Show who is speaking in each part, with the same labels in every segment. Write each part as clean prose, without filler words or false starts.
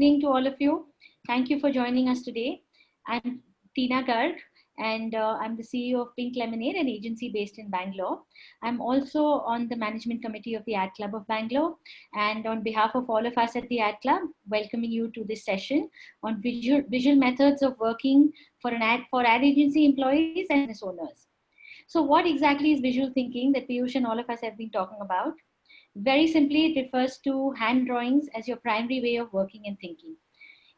Speaker 1: evening to all of you. Thank you for joining us today. I'm Tina Garg, and I'm the CEO of Pink Lemonade, an agency based in Bangalore. I'm also on the management committee of the Ad Club of Bangalore. And on behalf of all of us at the Ad Club, welcoming you to this session on visual methods of working for ad agency employees and business owners. So, what exactly is visual thinking that Piyush and all of us have been talking about? Very simply, it refers to hand drawings as your primary way of working and thinking.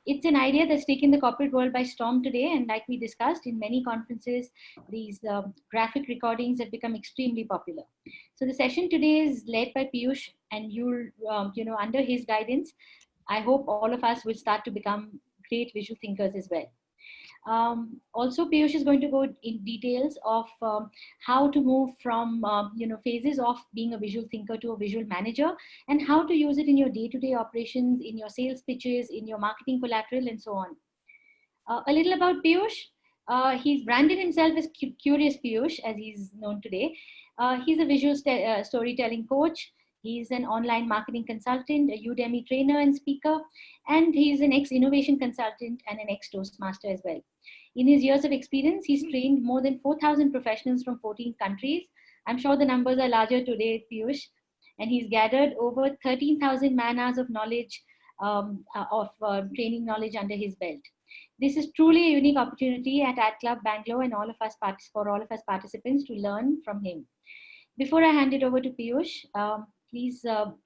Speaker 1: It's an idea that's taken the corporate world by storm today, and like we discussed in many conferences, these graphic recordings have become extremely popular. So the session today is led by Piyush, and under his guidance, I hope all of us will start to become great visual thinkers as well. Also, Piyush is going to go in details of how to move from phases of being a visual thinker to a visual manager, and how to use it in your day-to-day operations, in your sales pitches, in your marketing collateral, and so on. A little about Piyush. He's branded himself as Curious Piyush, as he's known today. He's a visual storytelling coach. He's an online marketing consultant, a Udemy trainer and speaker, and he's an ex-innovation consultant and an ex-Toastmaster as well. In his years of experience, he's trained more than 4,000 professionals from 14 countries. I'm sure the numbers are larger today, Piyush. And he's gathered over 13,000 man-hours of knowledge, training knowledge under his belt. This is truly a unique opportunity at Ad Club Bangalore and for all of us participants to learn from him. Before I hand it over to Piyush, please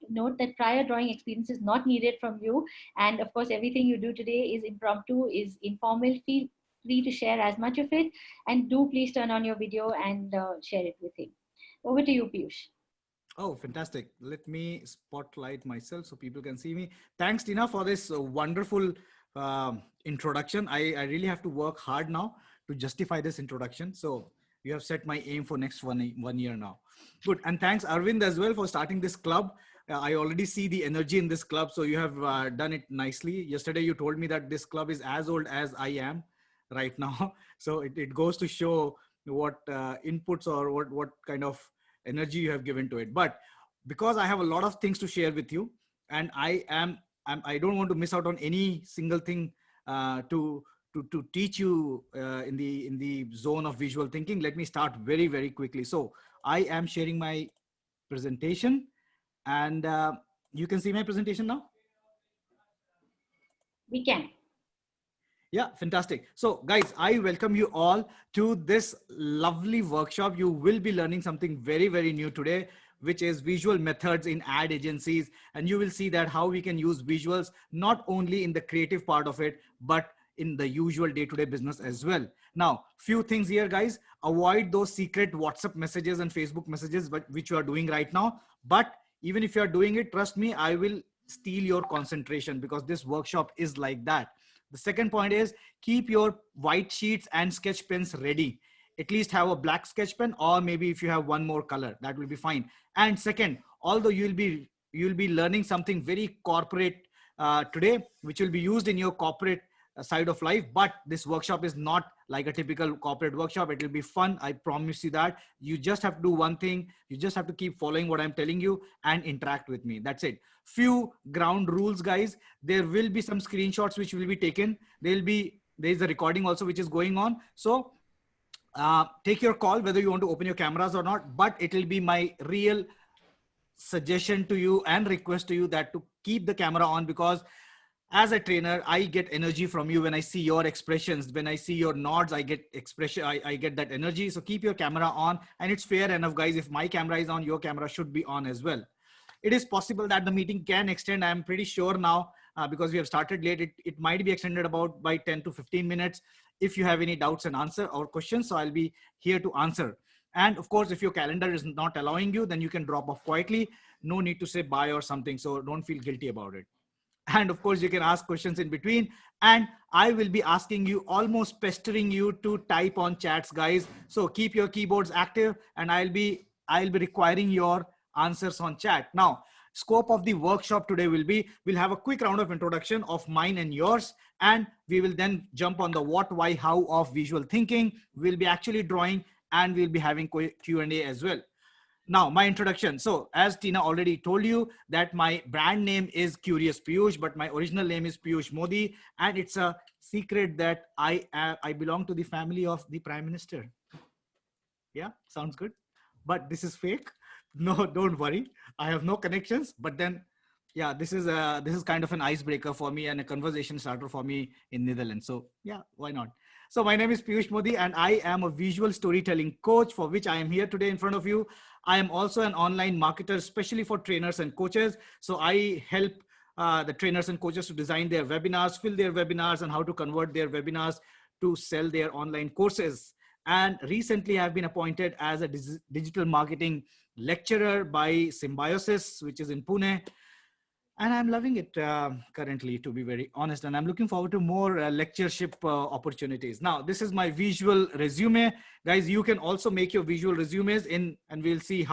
Speaker 1: note that prior drawing experience is not needed from you. And of course, everything you do today is impromptu, is informal. Feel free to share as much of it. And do please turn on your video and share it with him. Over to you, Piyush.
Speaker 2: Oh, fantastic. Let me spotlight myself so people can see me. Thanks, Tina, for this wonderful introduction. I really have to work hard now to justify this introduction. So you have set my aim for next one year now. Good. And thanks, Arvind, as well for starting this club. I already see the energy in this club. So you have done it nicely. Yesterday, you told me that this club is as old as I am right now. So it goes to show what inputs or what kind of energy you have given to it. But because I have a lot of things to share with you, and I don't want to miss out on any single thing to teach you in the zone of visual thinking. Let me start very, very quickly. So I am sharing my presentation, and you can see my presentation now.
Speaker 1: We can.
Speaker 2: Yeah, fantastic. So guys, I welcome you all to this lovely workshop. You will be learning something very, very new today, which is visual methods in ad agencies. And you will see that how we can use visuals, not only in the creative part of it, but in the usual day-to-day business as well. Now, few things here, guys. Avoid those secret WhatsApp messages and Facebook messages, which you are doing right now. But even if you are doing it, trust me, I will steal your concentration, because this workshop is like that. The second point is keep your white sheets and sketch pens ready. At least have a black sketch pen, or maybe if you have one more color, that will be fine. And second, although you'll be learning something very corporate today, which will be used in your corporate side of life, but this workshop is not like a typical corporate workshop. It will be fun. I promise you that. You just have to do one thing. You just have to keep following what I'm telling you and interact with me. That's it. Few ground rules, guys. There will be some screenshots which will be taken. There's a recording also which is going on. So take your call whether you want to open your cameras or not, but it will be my real suggestion to you and request to you that to keep the camera on, because as a trainer, I get energy from you when I see your expressions. When I see your nods, I get expression. I get that energy. So keep your camera on, and it's fair enough, guys. If my camera is on, your camera should be on as well. It is possible that the meeting can extend. I'm pretty sure now because we have started late. It might be extended about by 10 to 15 minutes. If you have any doubts and answer or questions, so I'll be here to answer. And of course, if your calendar is not allowing you, then you can drop off quietly. No need to say bye or something. So don't feel guilty about it. And of course, you can ask questions in between. And I will be asking you, almost pestering you to type on chats, guys. So keep your keyboards active, and I'll be requiring your answers on chat. Now, scope of the workshop today will be, we'll have a quick round of introduction of mine and yours, and we will then jump on the what, why, how of visual thinking. We'll be actually drawing, and we'll be having Q&A as well. Now, my introduction. So, as Tina already told you, that my brand name is Curious Piyush, but my original name is Piyush Modi, and it's a secret that I belong to the family of the Prime Minister. Yeah, sounds good. But this is fake. No, don't worry. I have no connections. But then, yeah, this is kind of an icebreaker for me and a conversation starter for me in Netherlands. So yeah, why not? So my name is Piyush Modi, and I am a visual storytelling coach, for which I am here today in front of you. I am also an online marketer, especially for trainers and coaches. So I help the trainers and coaches to design their webinars, fill their webinars, and how to convert their webinars to sell their online courses. And recently, I've been appointed as a digital marketing lecturer by Symbiosis, which is in Pune. And I'm loving it currently, to be very honest. And I'm looking forward to more lectureship opportunities. Now, this is my visual resume. Guys, you can also make your visual resumes in, and we'll see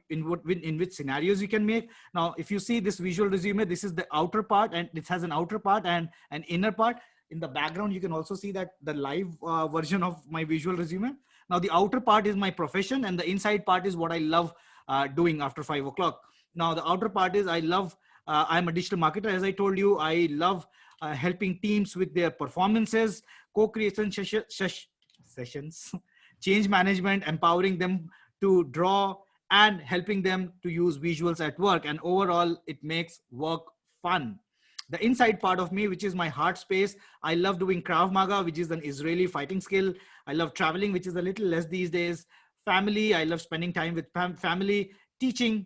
Speaker 2: in which scenarios you can make. Now, if you see this visual resume, this is the outer part, and it has an outer part and an inner part. In the background, you can also see that the live version of my visual resume. Now, the outer part is my profession, and the inside part is what I love doing after 5 o'clock. Now, the outer part is I'm a digital marketer. As I told you, I love helping teams with their performances, co-creation sessions, change management, empowering them to draw, and helping them to use visuals at work. And overall, it makes work fun. The inside part of me, which is my heart space, I love doing Krav Maga, which is an Israeli fighting skill. I love traveling, which is a little less these days. Family, I love spending time with family. Teaching,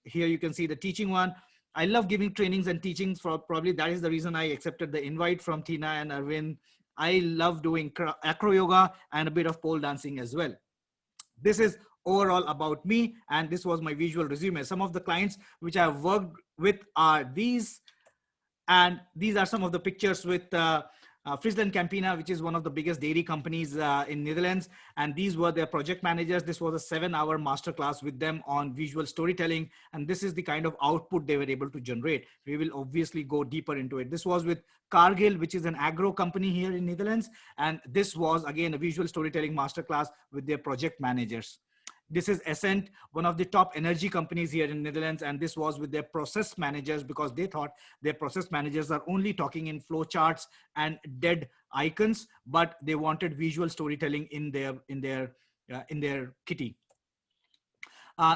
Speaker 2: here you can see the teaching one. I love giving trainings and teachings. For probably that is the reason I accepted the invite from Tina and Arvind. I love doing acro yoga and a bit of pole dancing as well. This is overall about me, and this was my visual resume. Some of the clients which I have worked with are these, and these are some of the pictures with Friesland Campina, which is one of the biggest dairy companies in Netherlands. And these were their project managers. This was a 7-hour masterclass with them on visual storytelling. And this is the kind of output they were able to generate. We will obviously go deeper into it. This was with Cargill, which is an agro company here in Netherlands. And this was, again, a visual storytelling masterclass with their project managers. This is Essent, one of the top energy companies here in Netherlands, and this was with their process managers, because they thought their process managers are only talking in flow charts and dead icons, but they wanted visual storytelling in their kitty.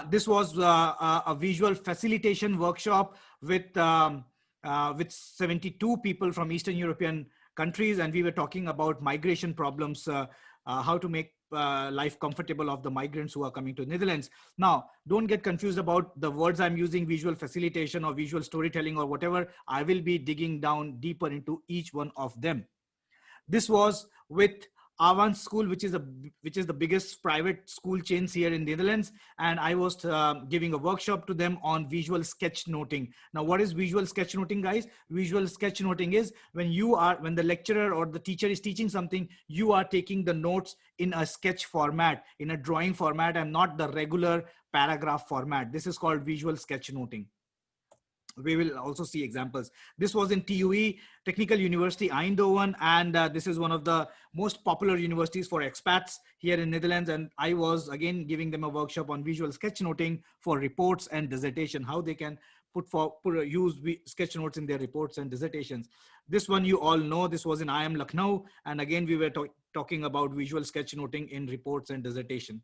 Speaker 2: This was a visual facilitation workshop with 72 people from Eastern European countries, and we were talking about migration problems, how to make life comfortable of the migrants who are coming to Netherlands. Now, don't get confused about the words I'm using, visual facilitation or visual storytelling or whatever. I will be digging down deeper into each one of them. This was with Avans School, which is the biggest private school chains here in Netherlands, and I was giving a workshop to them on visual sketchnoting. Now, what is visual sketchnoting, guys? Visual sketchnoting is when the lecturer or the teacher is teaching something, you are taking the notes in a sketch format, in a drawing format, and not the regular paragraph format. This is called visual sketchnoting. We will also see examples. This was in TUE, Technical University Eindhoven, and this is one of the most popular universities for expats here in Netherlands. And I was again giving them a workshop on visual sketchnoting for reports and dissertation, how they can use sketch notes in their reports and dissertations. This one you all know. This was in IIM Lucknow, and again we were talking about visual sketchnoting in reports and dissertation.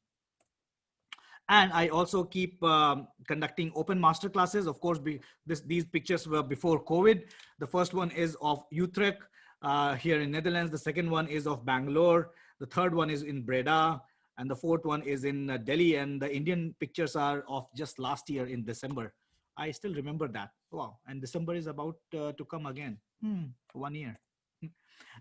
Speaker 2: And I also keep conducting open master classes. Of course, these pictures were before COVID. The first one is of Utrecht here in Netherlands. The second one is of Bangalore. The third one is in Breda. And the fourth one is in Delhi. And the Indian pictures are of just last year in December. I still remember that. Wow. And December is about to come again. 1 year.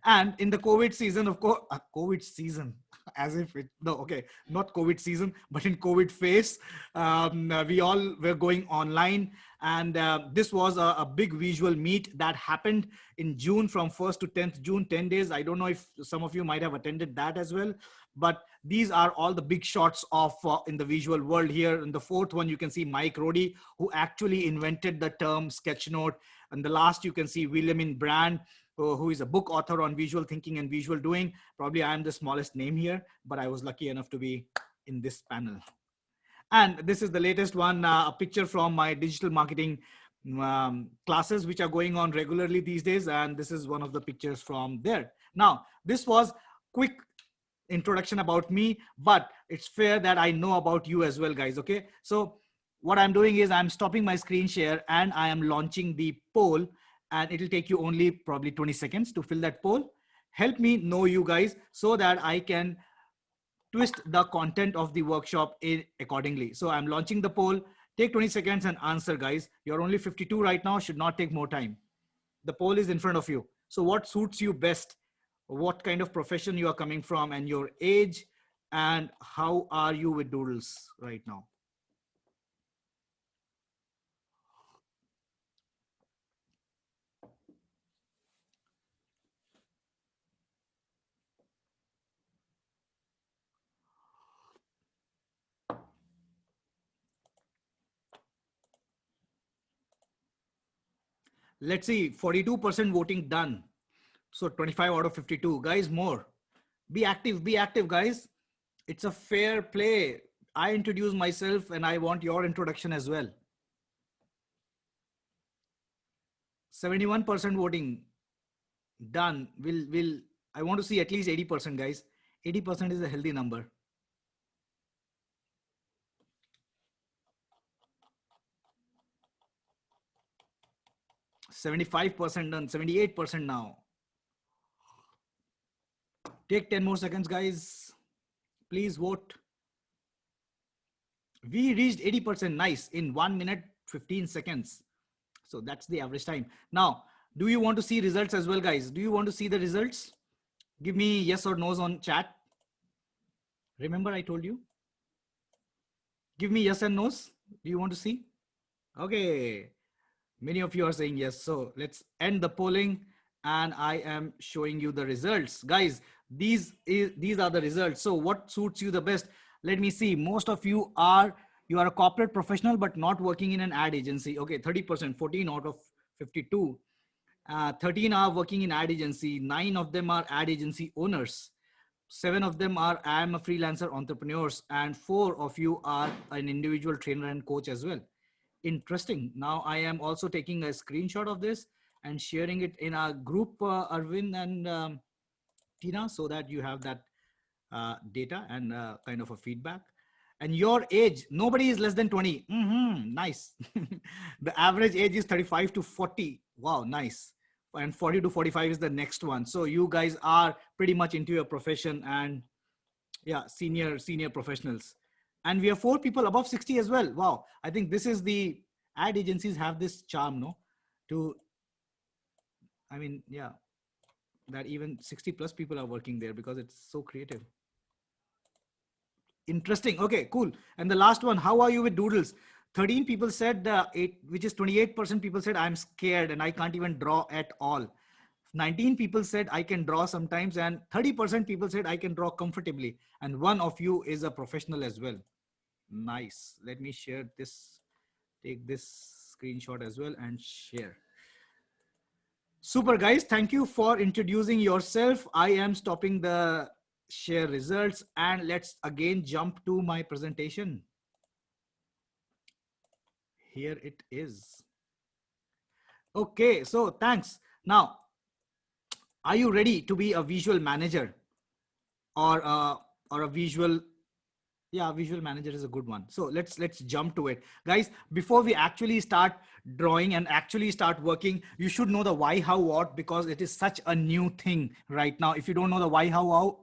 Speaker 2: And in the COVID season, of course, COVID season, as if not COVID season, but in COVID phase, we all were going online. And this was a big visual meet that happened in June, from 1st to 10th June, 10 days. I don't know if some of you might have attended that as well, but these are all the big shots of in the visual world here. In the fourth one, you can see Mike Roddy, who actually invented the term sketchnote. And the last, you can see William Brand, who is a book author on visual thinking and visual doing. Probably I am the smallest name here, but I was lucky enough to be in this panel. And this is the latest one, a picture from my digital marketing classes, which are going on regularly these days. And this is one of the pictures from there. Now, this was quick introduction about me, but it's fair that I know about you as well, guys. Okay. So what I'm doing is I'm stopping my screen share and I am launching the poll, and it'll take you only probably 20 seconds to fill that poll. Help me know you guys so that I can twist the content of the workshop accordingly. So I'm launching the poll. Take 20 seconds and answer, guys. You're only 52 right now, should not take more time. The poll is in front of you. So what suits you best? What kind of profession you are coming from, and your age, and how are you with doodles right now? Let's see, 42% voting done. So 25 out of 52. Guys, more. Be active, guys. It's a fair play. I introduce myself and I want your introduction as well. 71% voting done. I want to see at least 80%, guys. 80% is a healthy number. 75% done, 78% now. Take 10 more seconds, guys. Please vote. We reached 80%. Nice. In 1 minute, 15 seconds. So that's the average time. Now, do you want to see results as well, guys? Do you want to see the results? Give me yes or no's on chat. Remember, I told you. Give me yes and no's. Do you want to see? Okay. Many of you are saying yes. So let's end the polling and I am showing you the results. Guys, these are the results. So what suits you the best? Let me see. Most of you are a corporate professional, but not working in an ad agency. Okay, 30%, 14 out of 52. 13 are working in ad agency. 9 of them are ad agency owners. 7 of them are I am a freelancer entrepreneurs, and 4 of you are an individual trainer and coach as well. Interesting. Now I am also taking a screenshot of this and sharing it in our group, Arvind and Tina, so that you have that data and kind of a feedback. And your age, nobody is less than 20. Nice. The average age is 35 to 40. Wow, nice. And 40 to 45 is the next one. So you guys are pretty much into your profession, and yeah, senior professionals. And we have 4 people above 60 as well. Wow. I think this is the ad agencies have this charm, no? Yeah, that even 60 plus people are working there because it's so creative. Interesting. Okay, cool. And the last one, how are you with doodles? 13 people said, which is 28% people said, I'm scared and I can't even draw at all. 19 people said I can draw sometimes, and 30% people said I can draw comfortably. And one of you is a professional as well. Nice. Let me share this, take this screenshot as well and share. Super, guys. Thank you for introducing yourself. I am stopping the share results and let's again jump to my presentation. Here it is. Okay, so thanks. Now, are you ready to be a visual manager or a visual? Yeah, visual manager is a good one. So let's jump to it, guys. Before we actually start drawing and actually start working, you should know the why, how, what, because it is such a new thing right now. If you don't know the why, how,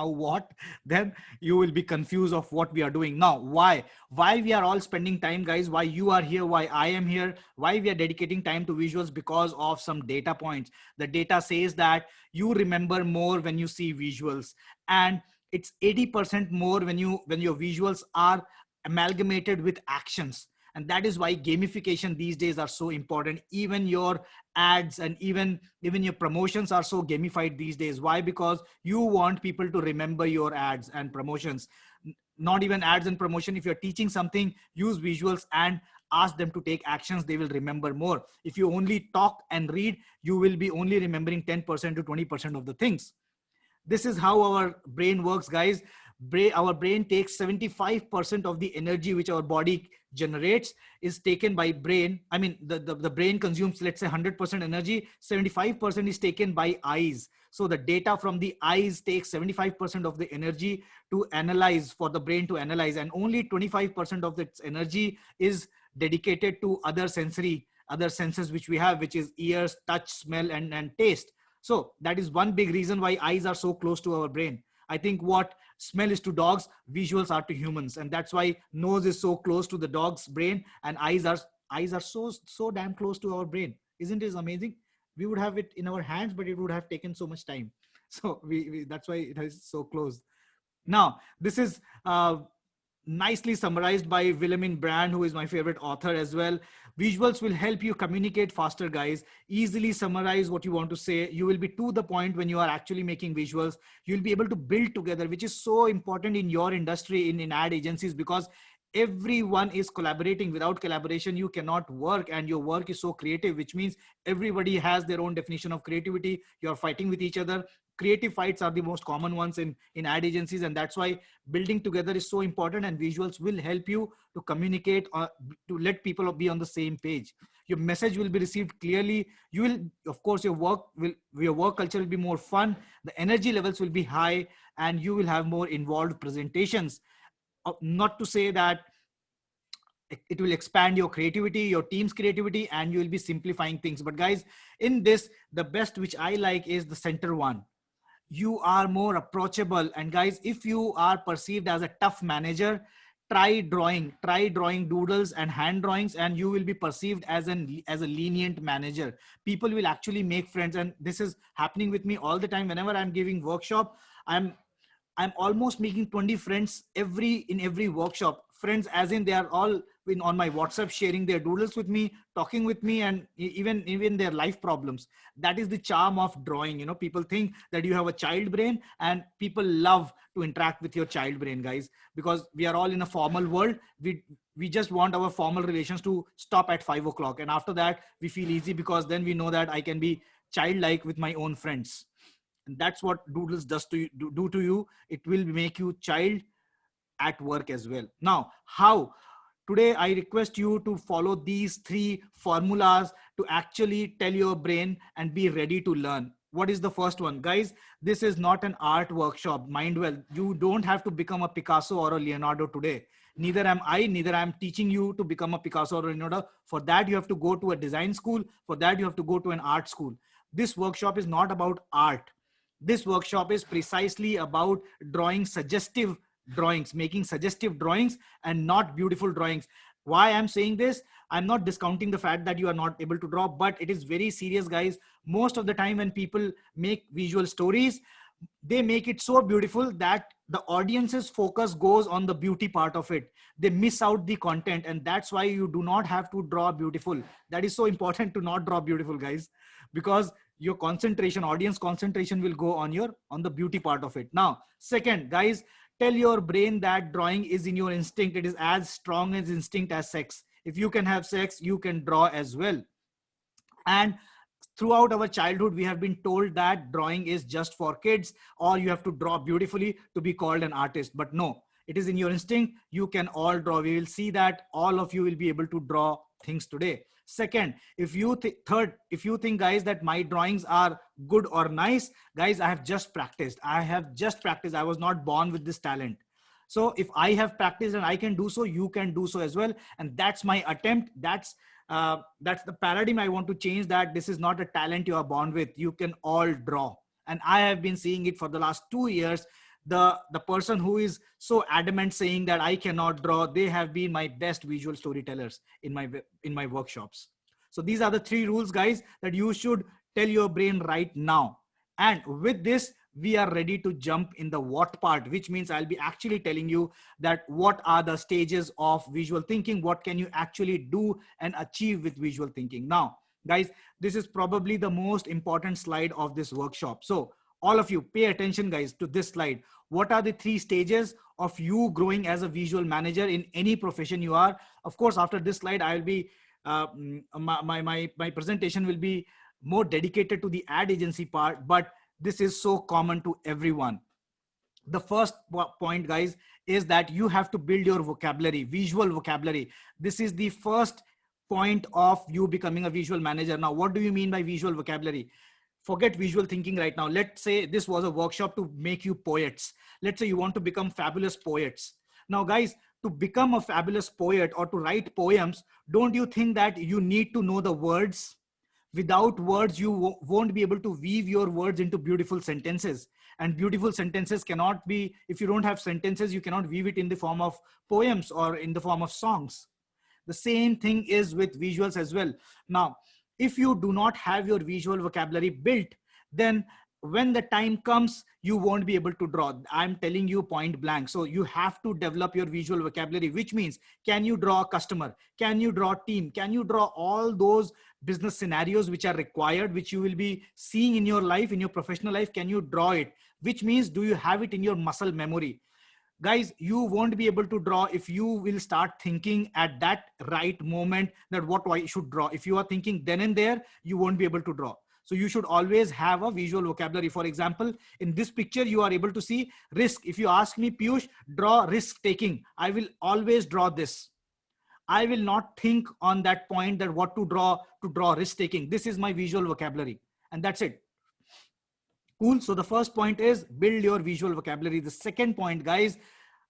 Speaker 2: what, then you will be confused of what we are doing. Now, why we are all spending time, guys, why you are here, why I am here, why we are dedicating time to visuals, because of some data points. The data says that you remember more when you see visuals, and it's 80% more when your visuals are amalgamated with actions. And that is why gamification these days are so important. Even your ads and even your promotions are so gamified these days. Why? Because you want people to remember your ads and promotions. Not even ads and promotion. If you're teaching something, use visuals and ask them to take actions. They will remember more. If you only talk and read, you will be only remembering 10% to 20% of the things. This is how our brain works, guys. Our brain takes 75% of the energy which our body generates is taken by brain. I mean, the brain consumes, let's say, 100% energy. 75% is taken by eyes. So the data from the eyes takes 75% of the energy to analyze, for the brain to analyze, and only 25% of its energy is dedicated to other senses which we have, which is ears, touch, smell, and taste. So that is one big reason why eyes are so close to our brain. I think what smell is to dogs, visuals are to humans, and that's why nose is so close to the dog's brain, and eyes are so damn close to our brain. Isn't it amazing? We would have it in our hands, but it would have taken so much time. So we that's why it is so close. Now, this is nicely summarized by Wilhelmine Brand, who is my favorite author as well. Visuals will help you communicate faster, guys. Easily summarize what you want to say. You will be to the point when you are actually making visuals. You'll be able to build together, which is so important in your industry, in ad agencies, because everyone is collaborating. Without collaboration, you cannot work, and your work is so creative, which means everybody has their own definition of creativity. You're fighting with each other. Creative fights are the most common ones in ad agencies, and that's why building together is so important, and visuals will help you to communicate, to let people be on the same page. Your message will be received clearly. You will, of course, your work culture will be more fun, the energy levels will be high, and you will have more involved presentations. Not to say that it will expand your creativity, your team's creativity, and you will be simplifying things. But guys, in this, the best which I like is the center one. You are more approachable. And guys, if you are perceived as a tough manager, try drawing doodles and hand drawings, and you will be perceived as a lenient manager. People will actually make friends, and this is happening with me all the time. Whenever I'm giving workshop, I'm almost making 20 friends in every workshop. Friends as in they are all on my WhatsApp, sharing their doodles with me, talking with me, and even their life problems. That is the charm of drawing. People think that you have a child brain, and people love to interact with your child brain, guys, because we are all in a formal world. We just want our formal relations to stop at 5 o'clock, and after that we feel easy, because then we know that I can be childlike with my own friends. And that's what doodles does to you, do to you. It will make you child at work as well. Now, how? Today, I request you to follow these 3 formulas to actually tell your brain and be ready to learn. What is the first one? Guys, this is not an art workshop. Mind well, you don't have to become a Picasso or a Leonardo today. Neither am I, neither am teaching you to become a Picasso or a Leonardo. For that, you have to go to a design school. For that, you have to go to an art school. This workshop is not about art. This workshop is precisely about drawing suggestive drawings, making suggestive drawings, and not beautiful drawings. Why I'm saying this? I'm not discounting the fact that you are not able to draw, but it is very serious, guys. Most of the time when people make visual stories, they make it so beautiful that the audience's focus goes on the beauty part of it. They miss out the content, and that's why you do not have to draw beautiful. That is so important, to not draw beautiful, guys, because your concentration, audience concentration, will go on the beauty part of it. Now, second, guys, tell your brain that drawing is in your instinct. It is as strong as instinct as sex. If you can have sex, you can draw as well. And throughout our childhood, we have been told that drawing is just for kids, or you have to draw beautifully to be called an artist. But no, it is in your instinct. You can all draw. We will see that all of you will be able to draw things today. Second, if you think, guys, that my drawings are good or nice, guys, I have just practiced. I was not born with this talent. So if I have practiced and I can do so, you can do so as well. And that's my attempt. That's the paradigm I want to change, that this is not a talent you are born with. You can all draw. And I have been seeing it for the last 2 years. The person who is so adamant saying that I cannot draw, they have been my best visual storytellers in my workshops. So these are the 3 rules, guys, that you should tell your brain right now. And with this, we are ready to jump in the what part, which means I'll be actually telling you that what are the stages of visual thinking, what can you actually do and achieve with visual thinking. Now, guys, this is probably the most important slide of this workshop. So all of you pay attention, guys, to this slide. What are the 3 stages of you growing as a visual manager in any profession you are? Of course, after this slide, I will be my presentation will be more dedicated to the ad agency part, but this is so common to everyone. The first point, guys, is that you have to build your vocabulary, visual vocabulary. This is the first point of you becoming a visual manager. Now, what do you mean by visual vocabulary? Forget visual thinking right now. Let's say this was a workshop to make you poets. Let's say you want to become fabulous poets. Now, guys, to become a fabulous poet or to write poems, don't you think that you need to know the words? Without words, you won't be able to weave your words into beautiful sentences. And beautiful sentences cannot be, if you don't have sentences, you cannot weave it in the form of poems or in the form of songs. The same thing is with visuals as well. Now, if you do not have your visual vocabulary built, then when the time comes, you won't be able to draw. I'm telling you point blank. So you have to develop your visual vocabulary, which means, can you draw a customer? Can you draw team? Can you draw all those business scenarios which are required, which you will be seeing in your life, in your professional life? Can you draw it? Which means, do you have it in your muscle memory? Guys, you won't be able to draw if you will start thinking at that right moment that what I should draw. If you are thinking then and there, you won't be able to draw. So you should always have a visual vocabulary. For example, in this picture, you are able to see risk. If you ask me, Piyush, draw risk taking, I will always draw this. I will not think on that point that what to draw risk taking. This is my visual vocabulary, and that's it. Cool. So the first point is build your visual vocabulary. The second point, guys,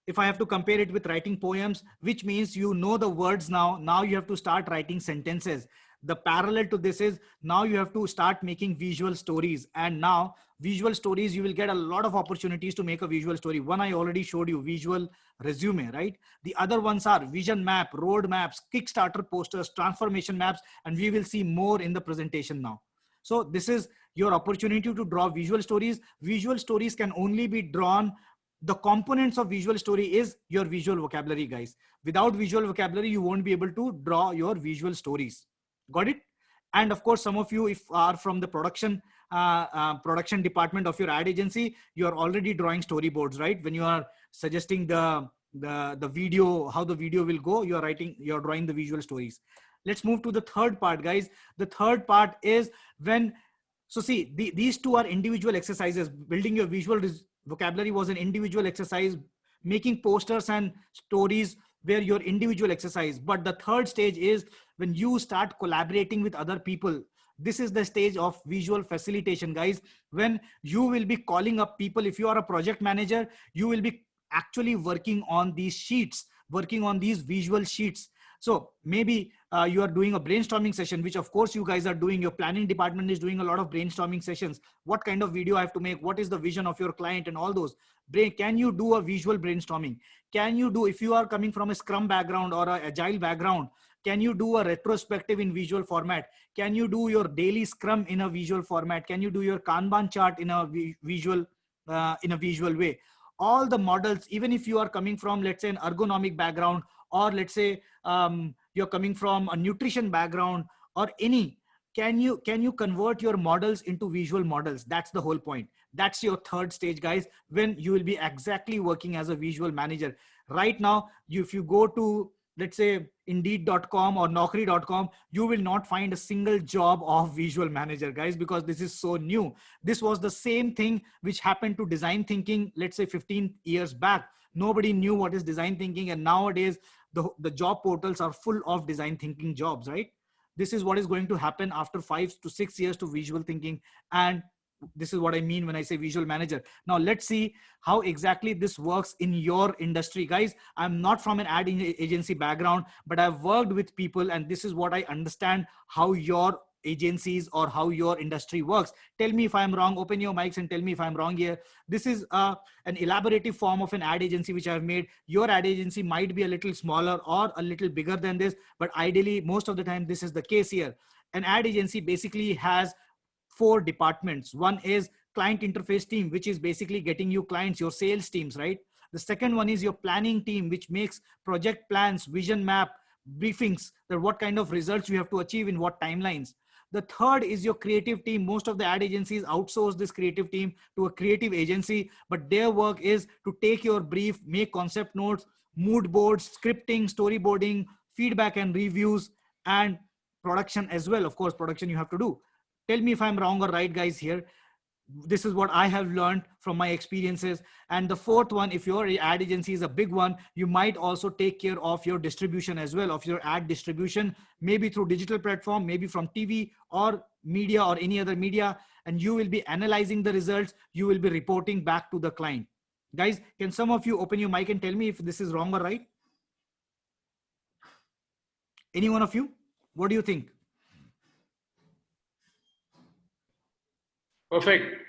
Speaker 2: if I have to compare it with writing poems, which means you know the words now you have to start writing sentences. The parallel to this is now you have to start making visual stories. And now visual stories, you will get a lot of opportunities to make a visual story. One I already showed you, visual resume, right? The other ones are vision map, road maps, Kickstarter posters, transformation maps, and we will see more in the presentation now. So this is your opportunity to draw visual stories. Visual stories can only be drawn. The components of visual story is your visual vocabulary, guys. Without visual vocabulary, you won't be able to draw your visual stories. Got it? And of course, some of you, if are from the production department of your ad agency, you are already drawing storyboards, right? When you are suggesting the video, how the video will go, you're drawing the visual stories. Let's move to the third part, guys. The third part is when, so see, these two are individual exercises. Building your visual vocabulary was an individual exercise. Making posters and stories were your individual exercise. But the third stage is when you start collaborating with other people. This is the stage of visual facilitation, guys. When you will be calling up people, if you are a project manager, you will be actually working on these sheets, working on these visual sheets. So maybe you are doing a brainstorming session, which of course you guys are doing. Your planning department is doing a lot of brainstorming sessions. What kind of video I have to make? What is the vision of your client and all those? Can you do a visual brainstorming? Can you do, if you are coming from a Scrum background or an Agile background, can you do a retrospective in visual format? Can you do your daily Scrum in a visual format? Can you do your Kanban chart in a visual way? All the models, even if you are coming from, let's say, an ergonomic background, or let's say you're coming from a nutrition background or any, can you convert your models into visual models? That's the whole point. That's your third stage, guys, when you will be exactly working as a visual manager. Right now, if you go to, let's say, Indeed.com or Naukri.com, you will not find a single job of visual manager, guys, because this is so new. This was the same thing which happened to design thinking, let's say 15 years back. Nobody knew what is design thinking, and nowadays the job portals are full of design thinking jobs, right? This is what is going to happen after 5 to 6 years to visual thinking. And this is what I mean when I say visual manager. Now let's see how exactly this works in your industry, guys. I'm not from an ad agency background, but I've worked with people, and this is what I understand how your agencies or how your industry works. Tell me if I'm wrong. Open your mics and tell me if I'm wrong here. This is an elaborative form of an ad agency which I've made. Your ad agency might be a little smaller or a little bigger than this, but ideally most of the time this is the case here. An ad agency basically has 4 departments. One is client interface team, which is basically getting you clients, your sales teams, right? The second one is your planning team, which makes project plans, vision map, briefings, that what kind of results you have to achieve in what timelines. The third is your creative team. Most of the ad agencies outsource this creative team to a creative agency, but their work is to take your brief, make concept notes, mood boards, scripting, storyboarding, feedback and reviews, and production as well. Of course, production you have to do. Tell me if I'm wrong or right, guys, here. This is what I have learned from my experiences. And the fourth one, if your ad agency is a big one, you might also take care of your distribution as well, of your ad distribution, maybe through digital platform, maybe from TV or media or any other media. And you will be analyzing the results. You will be reporting back to the client. Guys, can some of you open your mic and tell me if this is wrong or right? Any one of you? What do you think?
Speaker 3: Perfect.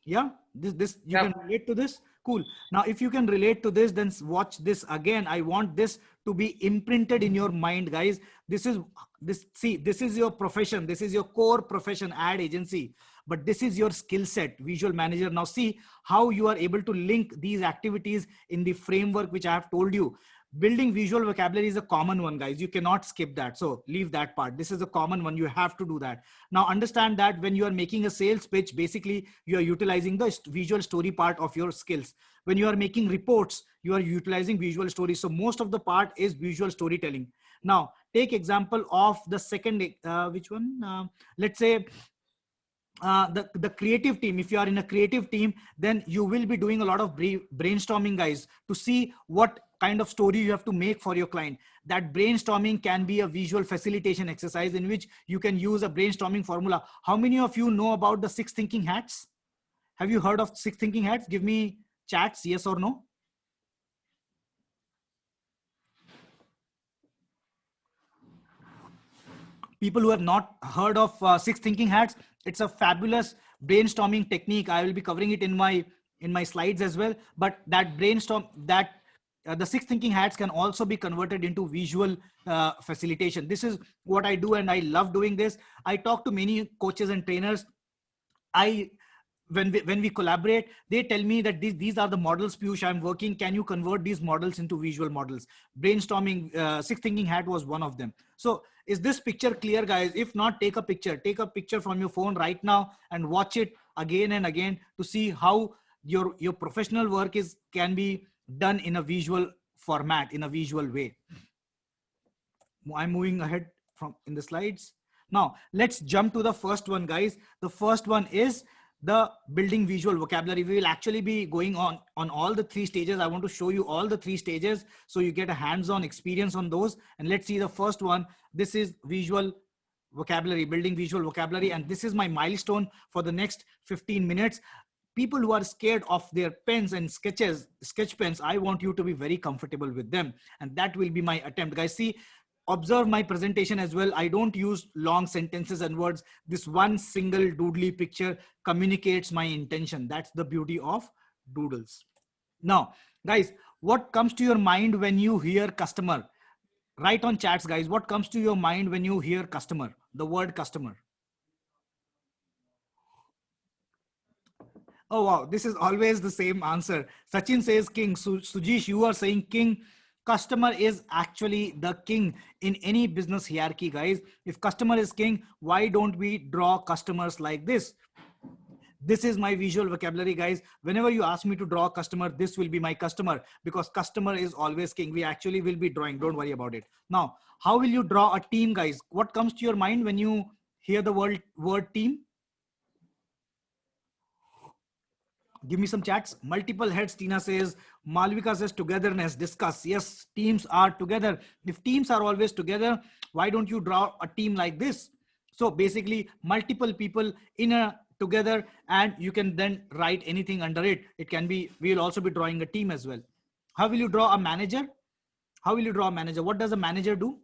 Speaker 2: Yeah, this you
Speaker 3: Yeah.
Speaker 2: can relate to this. Cool. Now, if you can relate to this, then watch this again. I want this to be imprinted in your mind, guys. This is your profession. This is your core profession, ad agency. But this is your skill set, visual manager. Now see how you are able to link these activities in the framework which I have told you. Building visual vocabulary is a common one, guys. You cannot skip that. So leave that part. This is a common one. You have to do that. Now understand that when you are making a sales pitch, basically you are utilizing the visual story part of your skills. When you are making reports, you are utilizing visual stories. So most of the part is visual storytelling. Now take example of the second, which one? Let's say the creative team. If you are in a creative team, then you will be doing a lot of brainstorming, guys, to see what kind of story you have to make for your client. That brainstorming can be a visual facilitation exercise in which you can use a brainstorming formula. How many of you know about the 6 thinking hats? Have you heard of 6 thinking hats? Give me chats, yes or no. People who have not heard of 6 thinking hats, it's a fabulous brainstorming technique. I will be covering it in my slides as well. But that brainstorm, that the 6 thinking hats can also be converted into visual facilitation. This is what I do, and I love doing this. I talk to many coaches and trainers. When we collaborate, they tell me that these are the models, Piyush, I'm working. Can you convert these models into visual models? Brainstorming, 6 thinking hat was one of them. So is this picture clear, guys? If not, take a picture from your phone right now and watch it again and again to see how your professional work can be done in a visual format, in a visual way. I'm moving ahead in the slides. Now let's jump to the first one, guys. The first one is the building visual vocabulary. We will actually be going on all the 3 stages. I want to show you all the 3 stages so you get a hands-on experience on those. And let's see the first one. This is visual vocabulary, building visual vocabulary. And this is my milestone for the next 15 minutes. People who are scared of their pens and sketch pens, I want you to be very comfortable with them. And that will be my attempt, guys. See, observe my presentation as well. I don't use long sentences and words. This one single doodly picture communicates my intention. That's the beauty of doodles. Now, guys, what comes to your mind when you hear customer? Write on chats, guys. What comes to your mind when you hear customer? The word customer. Oh, wow. This is always the same answer. Sachin says king. Sujish, you are saying king. Customer is actually the king in any business hierarchy, guys. If customer is king, why don't we draw customers like this? This is my visual vocabulary, guys. Whenever you ask me to draw a customer, this will be my customer, because customer is always king. We actually will be drawing. Don't worry about it. Now, how will you draw a team, guys? What comes to your mind when you hear the word team? Give me some chats. Multiple heads. Tina says, Malvika says togetherness, discuss. Yes, teams are together. If teams are always together, why don't you draw a team like this? So basically multiple people in a together, and you can then write anything under it. It can be, we'll also be drawing a team as well. How will you draw a manager? How will you draw a manager? What does a manager do?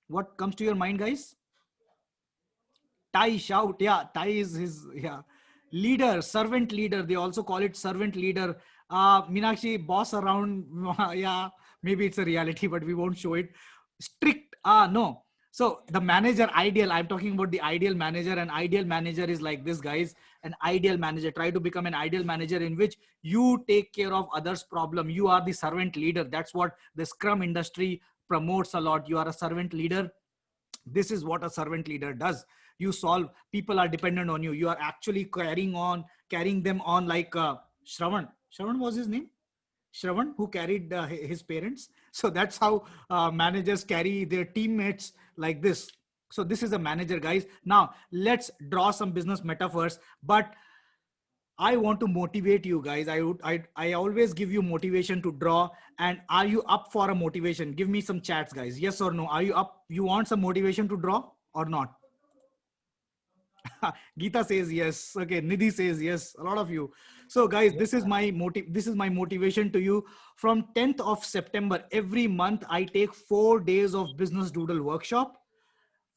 Speaker 2: What comes to your mind, guys? Tai, shout. Yeah, Tai is his, yeah. Leader, servant leader. They also call it servant leader. Meenakshi, boss around. Yeah, maybe it's a reality, but we won't show it. Strict. No. So the manager, ideal. I'm talking about the ideal manager. An ideal manager is like this, guys. An ideal manager. Try to become an ideal manager in which you take care of others' problem. You are the servant leader. That's what the Scrum industry promotes a lot. You are a servant leader. This is what a servant leader does. You solve, people are dependent on you. You are actually carrying them on, like Shravan was his name. Shravan, who carried his parents. So that's how managers carry their teammates like this. So this is a manager, guys. Now let's draw some business metaphors, but I want to motivate you guys. I always give you motivation to draw. And are you up for a motivation? Give me some chats, guys. Yes or no? Are you up? You want some motivation to draw or not? Geeta says yes. Okay, Nidhi says yes. A lot of you. So, guys, this is my motive. This is my motivation to you. From 10th of September, every month I take 4 days of business doodle workshop.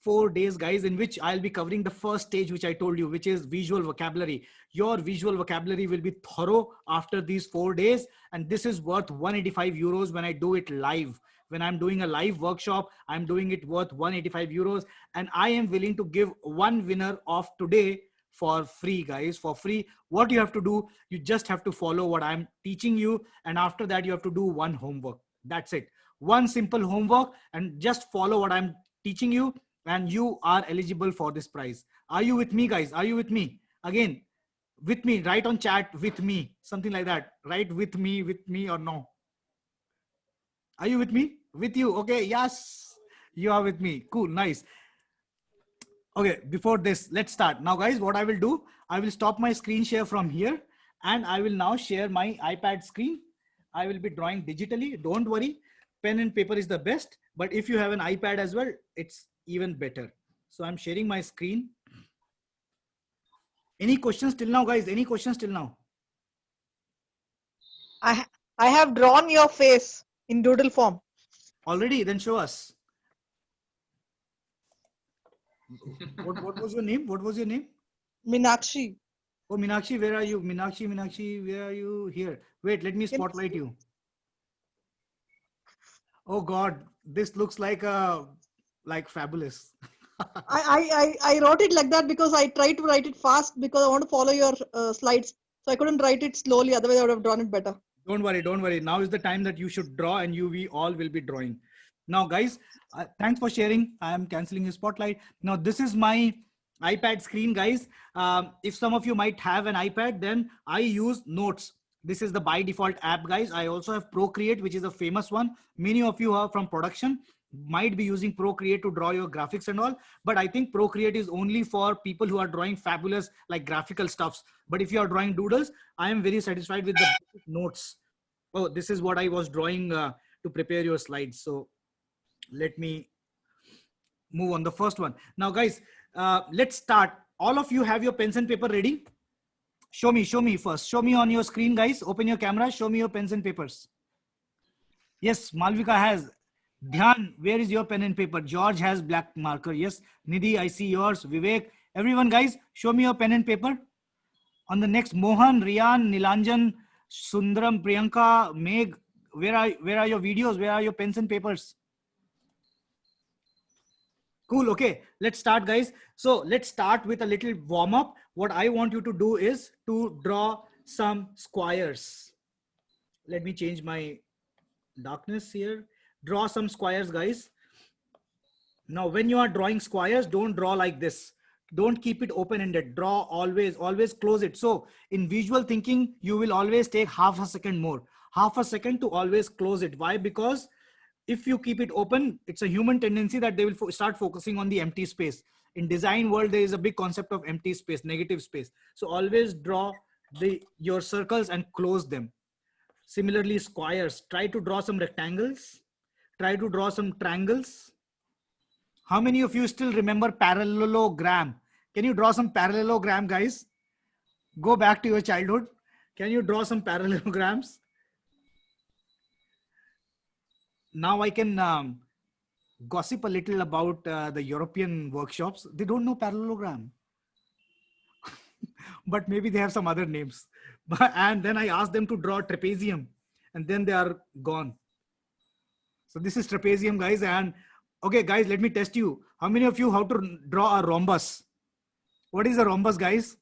Speaker 2: 4 days, guys, in which I'll be covering the first stage, which I told you, which is visual vocabulary. Your visual vocabulary will be thorough after these 4 days. And this is worth 185 euros when I do it live. When I'm doing a live workshop, I'm doing it worth 185 euros. And I am willing to give one winner of today for free, guys, for free. What you have to do, you just have to follow what I'm teaching you. And after that, you have to do one homework. That's it. One simple homework and just follow what I'm teaching you, and you are eligible for this prize. Are you with me, guys? Are you with me? Again, with me, write on chat with me, something like that. Write with me or no. Are you with me? With you. Okay. Yes, you are with me. Cool. Nice. Okay. Before this, let's start. Now, guys, what I will do, I will stop my screen share from here and I will now share my iPad screen. I will be drawing digitally. Don't worry. Pen and paper is the best. But if you have an iPad as well, it's even better. So I'm sharing my screen. Any questions till now, guys? Any questions till now?
Speaker 3: I have drawn your face in doodle form.
Speaker 2: Already? Then show us. What was your name? What was your name?
Speaker 3: Meenakshi.
Speaker 2: Oh, Meenakshi, where are you? Meenakshi, where are you? Here. Wait, let me spotlight you. Oh God, this looks like fabulous.
Speaker 3: I wrote it like that because I tried to write it fast because I want to follow your slides. So I couldn't write it slowly. Otherwise, I would have drawn it better.
Speaker 2: Don't worry. Don't worry. Now is the time that you should draw, and we all will be drawing. Now, guys, thanks for sharing. I am canceling your spotlight. Now, this is my iPad screen, guys. If some of you might have an iPad, then I use Notes. This is the by default app, guys. I also have Procreate, which is a famous one. Many of you are from production, might be using Procreate to draw your graphics and all. But I think Procreate is only for people who are drawing fabulous, like graphical stuffs. But if you are drawing doodles, I am very satisfied with the Notes. Oh, this is what I was drawing to prepare your slides. So let me move on the first one. Now, guys, let's start. All of you have your pens and paper ready? Show me first. Show me on your screen, guys. Open your camera. Show me your pens and papers. Yes, Malvika has. Dhyan, where is your pen and paper? George has black marker. Yes, Nidhi, I see yours. Vivek, everyone, guys, show me your pen and paper. On the next, Mohan, Riyan, Nilanjan, Sundaram, Priyanka, Meg, where are your videos? Where are your pens and papers? Cool. Okay, let's start, guys. So let's start with a little warm up. What I want you to do is to draw some squares. Let me change my darkness here. Draw some squares, guys. Now, when you are drawing squares, don't draw like this. Don't keep it open-ended. Draw always close it. So in visual thinking, you will always take half a second more. Half a second to always close it. Why? Because if you keep it open, it's a human tendency that they will start focusing on the empty space. In design world, there is a big concept of empty space, negative space. So always draw your circles and close them. Similarly, squares, try to draw some rectangles. Try to draw some triangles. How many of you still remember parallelogram? Can you draw some parallelogram, guys? Go back to your childhood. Can you draw some parallelograms? Now I can gossip a little about the European workshops. They don't know parallelogram. But maybe they have some other names. And then I asked them to draw trapezium. And then they are gone. So this is trapezium, guys. And okay, guys, let me test you. How many of you how to draw a rhombus? What is a rhombus, guys?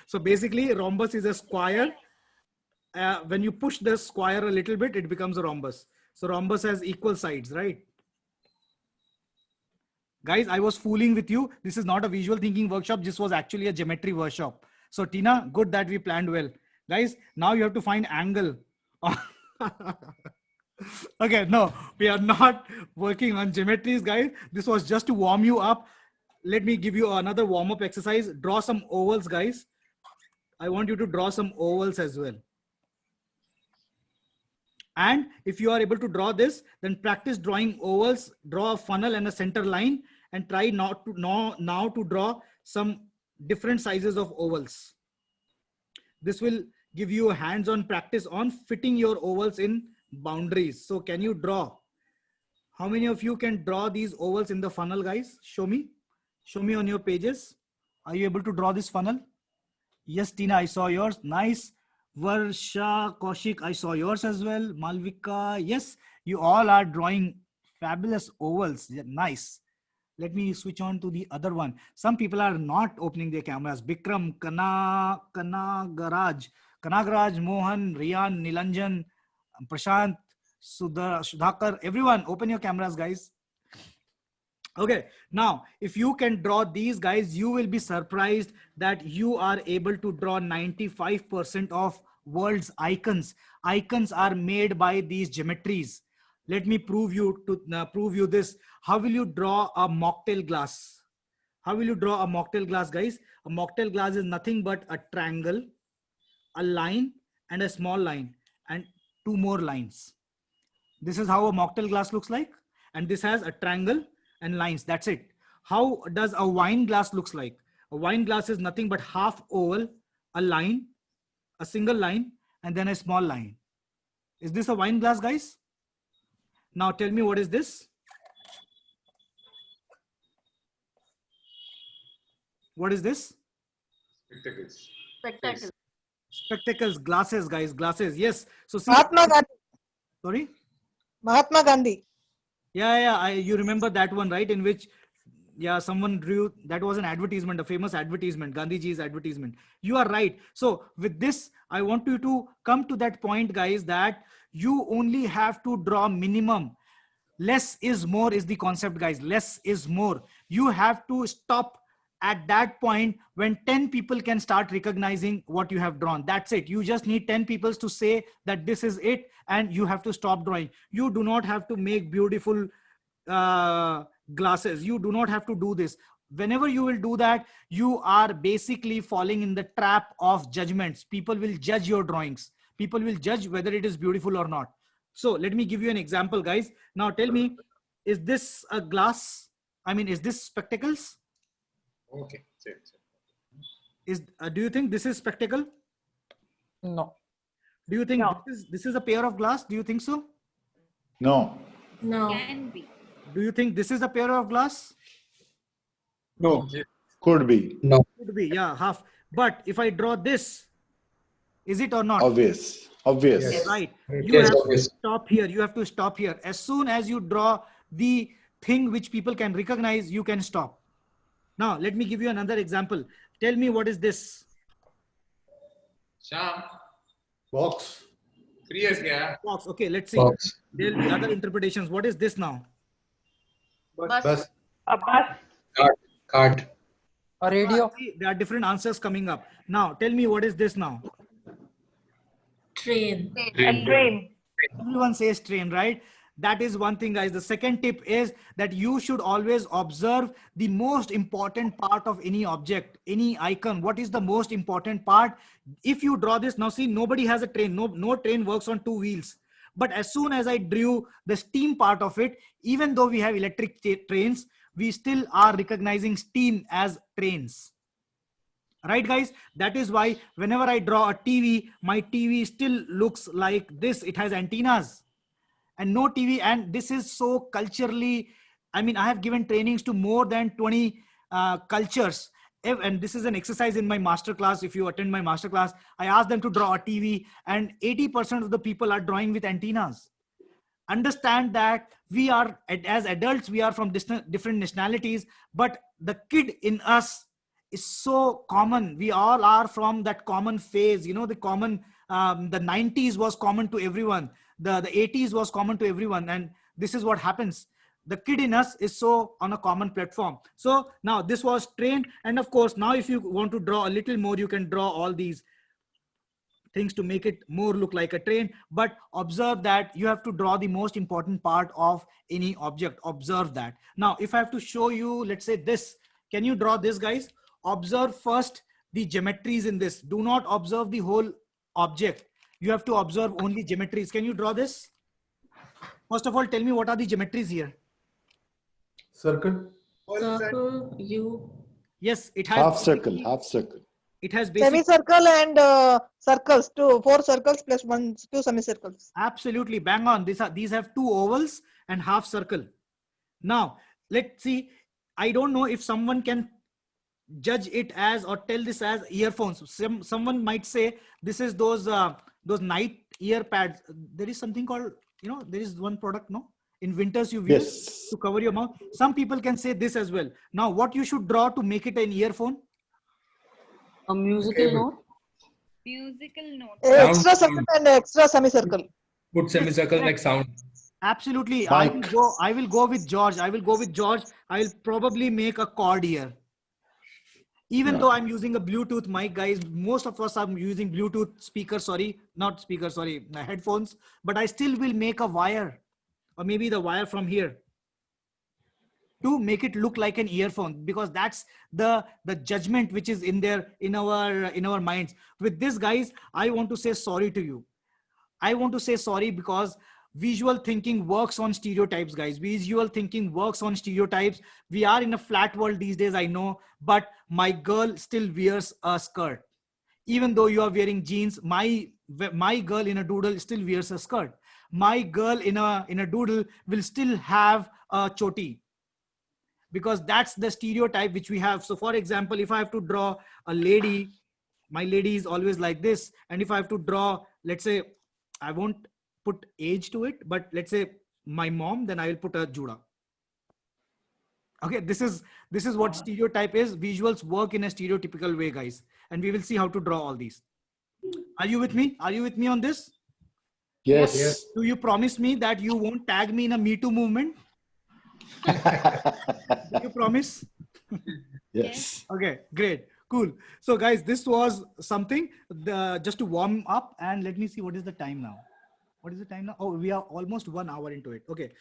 Speaker 2: So basically, rhombus is a square. When you push the square a little bit, it becomes a rhombus. So rhombus has equal sides, right? Guys, I was fooling with you. This is not a visual thinking workshop. This was actually a geometry workshop. So Tina, good that we planned well. Guys, now you have to find angle. Okay, no, we are not working on geometries, guys. This was just to warm you up. let me give you another warm-up exercise. Draw some ovals, guys. I want you to draw some ovals as well. And if you are able to draw this, then practice drawing ovals, draw a funnel and a center line, and try now to draw some different sizes of ovals. This will give you a hands-on practice on fitting your ovals in boundaries. So can you draw? How many of you can draw these ovals in the funnel, guys? Show me on your pages. Are you able to draw this funnel? Yes, Tina, I saw yours. Nice. Varsha, Kaushik, I saw yours as well. Malvika, yes, you all are drawing fabulous ovals. Yeah, nice. Let me switch on to the other one. Some people are not opening their cameras. Bikram, Kanagaraj, Mohan, Riyan, Nilanjan, Prashant, Sudhakar, everyone, open your cameras, guys. Okay, now if you can draw these, guys, you will be surprised that you are able to draw 95% of world's icons. Icons are made by these geometries. Let me prove you this. How will you draw a mocktail glass? How will you draw a mocktail glass, guys? A mocktail glass is nothing but a triangle, a line, and a small line, and two more lines. This is how a mocktail glass looks like. And this has a triangle and lines. That's it. How does a wine glass looks like? A wine glass is nothing but half oval, a line, a single line, and then a small line. Is this a wine glass, guys? Now tell me, what is this? What is this?
Speaker 4: Spectacles.
Speaker 3: Spectacle.
Speaker 2: Spectacles, glasses, guys, glasses. Yes. So see,
Speaker 3: Mahatma Gandhi.
Speaker 2: sorry.
Speaker 3: Mahatma Gandhi.
Speaker 2: Yeah. You remember that one, right? In which, yeah, someone drew, that was an advertisement, a famous advertisement, Gandhiji's advertisement. You are right. So with this, I want you to come to that point, guys, that you only have to draw minimum. Less is more is the concept, guys. Less is more. You have to stop at that point when 10 people can start recognizing what you have drawn. That's it. You just need 10 people to say that this is it, and you have to stop drawing. You do not have to make beautiful glasses. You do not have to do this. Whenever you will do that, you are basically falling in the trap of judgments. People will judge your drawings. People will judge whether it is beautiful or not. So let me give you an example, guys. Now tell me, is this a glass? I mean, is this spectacles?
Speaker 4: Okay. Same.
Speaker 2: Do you think this is spectacle?
Speaker 3: No.
Speaker 2: Do you think
Speaker 3: No.
Speaker 2: this is a pair of glass? Do you think so?
Speaker 5: No.
Speaker 3: No.
Speaker 1: Can be.
Speaker 2: Do you think this is a pair of glass?
Speaker 5: No.
Speaker 4: Yes.
Speaker 5: Could be.
Speaker 2: Could be, yeah, half. But if I draw this, is it or not?
Speaker 5: Obvious. Obvious.
Speaker 4: Yes.
Speaker 2: Right. You
Speaker 4: Yes,
Speaker 2: have to
Speaker 4: obvious.
Speaker 2: stop here. You have to stop here. As soon as you draw the thing which people can recognize, you can stop. Now, let me give you another example. Tell me, what is this?
Speaker 4: Sham,
Speaker 5: Box.
Speaker 4: 3 years gaya.
Speaker 2: Box. Okay, let's see.
Speaker 4: Box.
Speaker 2: There will be other interpretations. What is this now?
Speaker 5: Bus.
Speaker 3: A bus.
Speaker 4: Cart.
Speaker 3: A radio.
Speaker 2: See, there are different answers coming up. Now, tell me, what is this now?
Speaker 6: Train.
Speaker 3: Train.
Speaker 2: Everyone says train, right? That is one thing, guys. The second tip is that you should always observe the most important part of any object, any icon. What is the most important part? If you draw this, now see, nobody has a train. No train works on 2 wheels. But as soon as I drew the steam part of it, even though we have electric trains, we still are recognizing steam as trains. Right, guys? That is why whenever I draw a TV, my TV still looks like this. It has antennas. And no TV, and this is so culturally, I mean, I have given trainings to more than 20 cultures, and this is an exercise in my master class. If you attend my master class, I ask them to draw a TV, and 80% of the people are drawing with antennas. Understand that we are, as adults, we are from different nationalities, but the kid in us is so common. We all are from that common phase, you know, the common, the 90s was common to everyone. The 80s was common to everyone. And this is what happens. The kid in us is so on a common platform. So now this was trained. And of course, now if you want to draw a little more, you can draw all these things to make it more look like a train. But observe that you have to draw the most important part of any object. Observe that. Now, if I have to show you, let's say this, Can you draw this, guys? Observe first the geometries in this. Do not observe the whole object. You have to observe only geometries. Can you draw this? First of all, tell me what are the geometries here?
Speaker 5: Circle.
Speaker 6: Circle, U.
Speaker 2: Yes, it has
Speaker 5: Half circle. Half circle.
Speaker 2: It has basic.
Speaker 3: Semicircle and circles, 4 circles plus 2 semicircles.
Speaker 2: Absolutely bang on. These have 2 ovals and half circle. Now let's see. I don't know if someone can judge it as or tell this as earphones. Someone might say this is those night ear pads. There is something called, there is one product, no? In winters you wear
Speaker 5: Yes.
Speaker 2: to cover your mouth. Some people can say this as well. Now what you should draw to make it an earphone?
Speaker 6: A musical
Speaker 4: Table.
Speaker 6: note.
Speaker 7: Musical note.
Speaker 3: Extra
Speaker 4: Sound.
Speaker 3: circle and extra semicircle.
Speaker 4: Put semicircle like sound.
Speaker 2: Absolutely.
Speaker 5: Mike.
Speaker 2: I will go with George. I will probably make a chord here. Even though I'm using a Bluetooth mic, guys, most of us are using Bluetooth headphones, but I still will make a wire, or maybe the wire from here, to make it look like an earphone, because that's the judgment which is in there in our minds. With this, guys, I want to say sorry to you. I want to say sorry because visual thinking works on stereotypes, guys. Visual thinking works on stereotypes. We are in a flat world these days, I know, but my girl still wears a skirt. Even though you are wearing jeans, my girl in a doodle still wears a skirt. My girl in a doodle will still have a choti, because that's the stereotype which we have. So for example, if I have to draw a lady, my lady is always like this. And if I have to draw, let's say, I won't put age to it, but let's say my mom, then I will put a juda. Okay, this is what stereotype is. Visuals work in a stereotypical way, guys. And we will see how to draw all these. Are you with me? Are you with me on this?
Speaker 5: Yes.
Speaker 4: Yes.
Speaker 2: Do you promise me that you won't tag me in a Me Too movement? Do you promise?
Speaker 5: Yes.
Speaker 2: Okay, great. Cool. So guys, this was something just to warm up, and let me see what is the time now. What is the time now? Oh, we are almost 1 hour into it. Okay.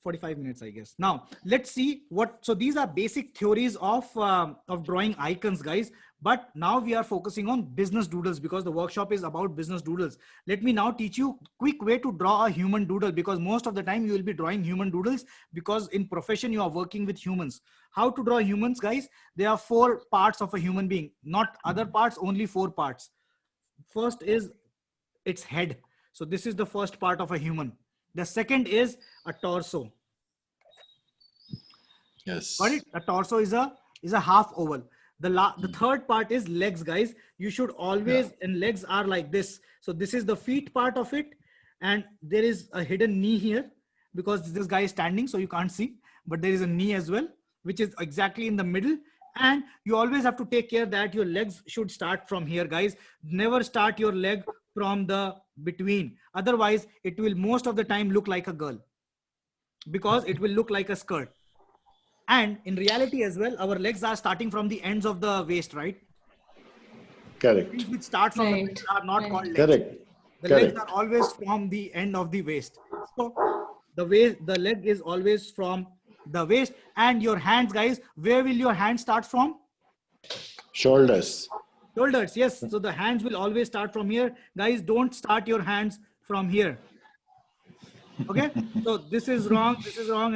Speaker 2: 45 minutes, I guess. Now let's see so these are basic theories of drawing icons, guys. But now we are focusing on business doodles, because the workshop is about business doodles. Let me now teach you quick way to draw a human doodle, because most of the time you will be drawing human doodles, because in profession you are working with humans. How to draw humans, guys? There are 4 parts of a human being, not other parts, only 4 parts. First is its head. So this is the first part of a human. The second is a torso.
Speaker 5: Yes.
Speaker 2: Got it? A torso is a half oval. The third part is legs, guys. You should always, and legs are like this. So this is the feet part of it. And there is a hidden knee here, because this guy is standing, so you can't see, but there is a knee as well, which is exactly in the middle. And you always have to take care that your legs should start from here, guys. Never start your leg from the between. Otherwise, it will most of the time look like a girl, because it will look like a skirt. And in reality as well, our legs are starting from the ends of the waist, right?
Speaker 5: Correct.
Speaker 2: Things which start from the
Speaker 6: Right.
Speaker 2: waist are not
Speaker 6: Right.
Speaker 2: called legs.
Speaker 5: Correct.
Speaker 2: The
Speaker 5: Correct.
Speaker 2: legs are always from the end of the waist. So the leg is always from the waist. And your hands, guys, where will your hands start from?
Speaker 5: Shoulders.
Speaker 2: Shoulders, yes. So the hands will always start from here. Guys, don't start your hands from here. Okay, so this is wrong,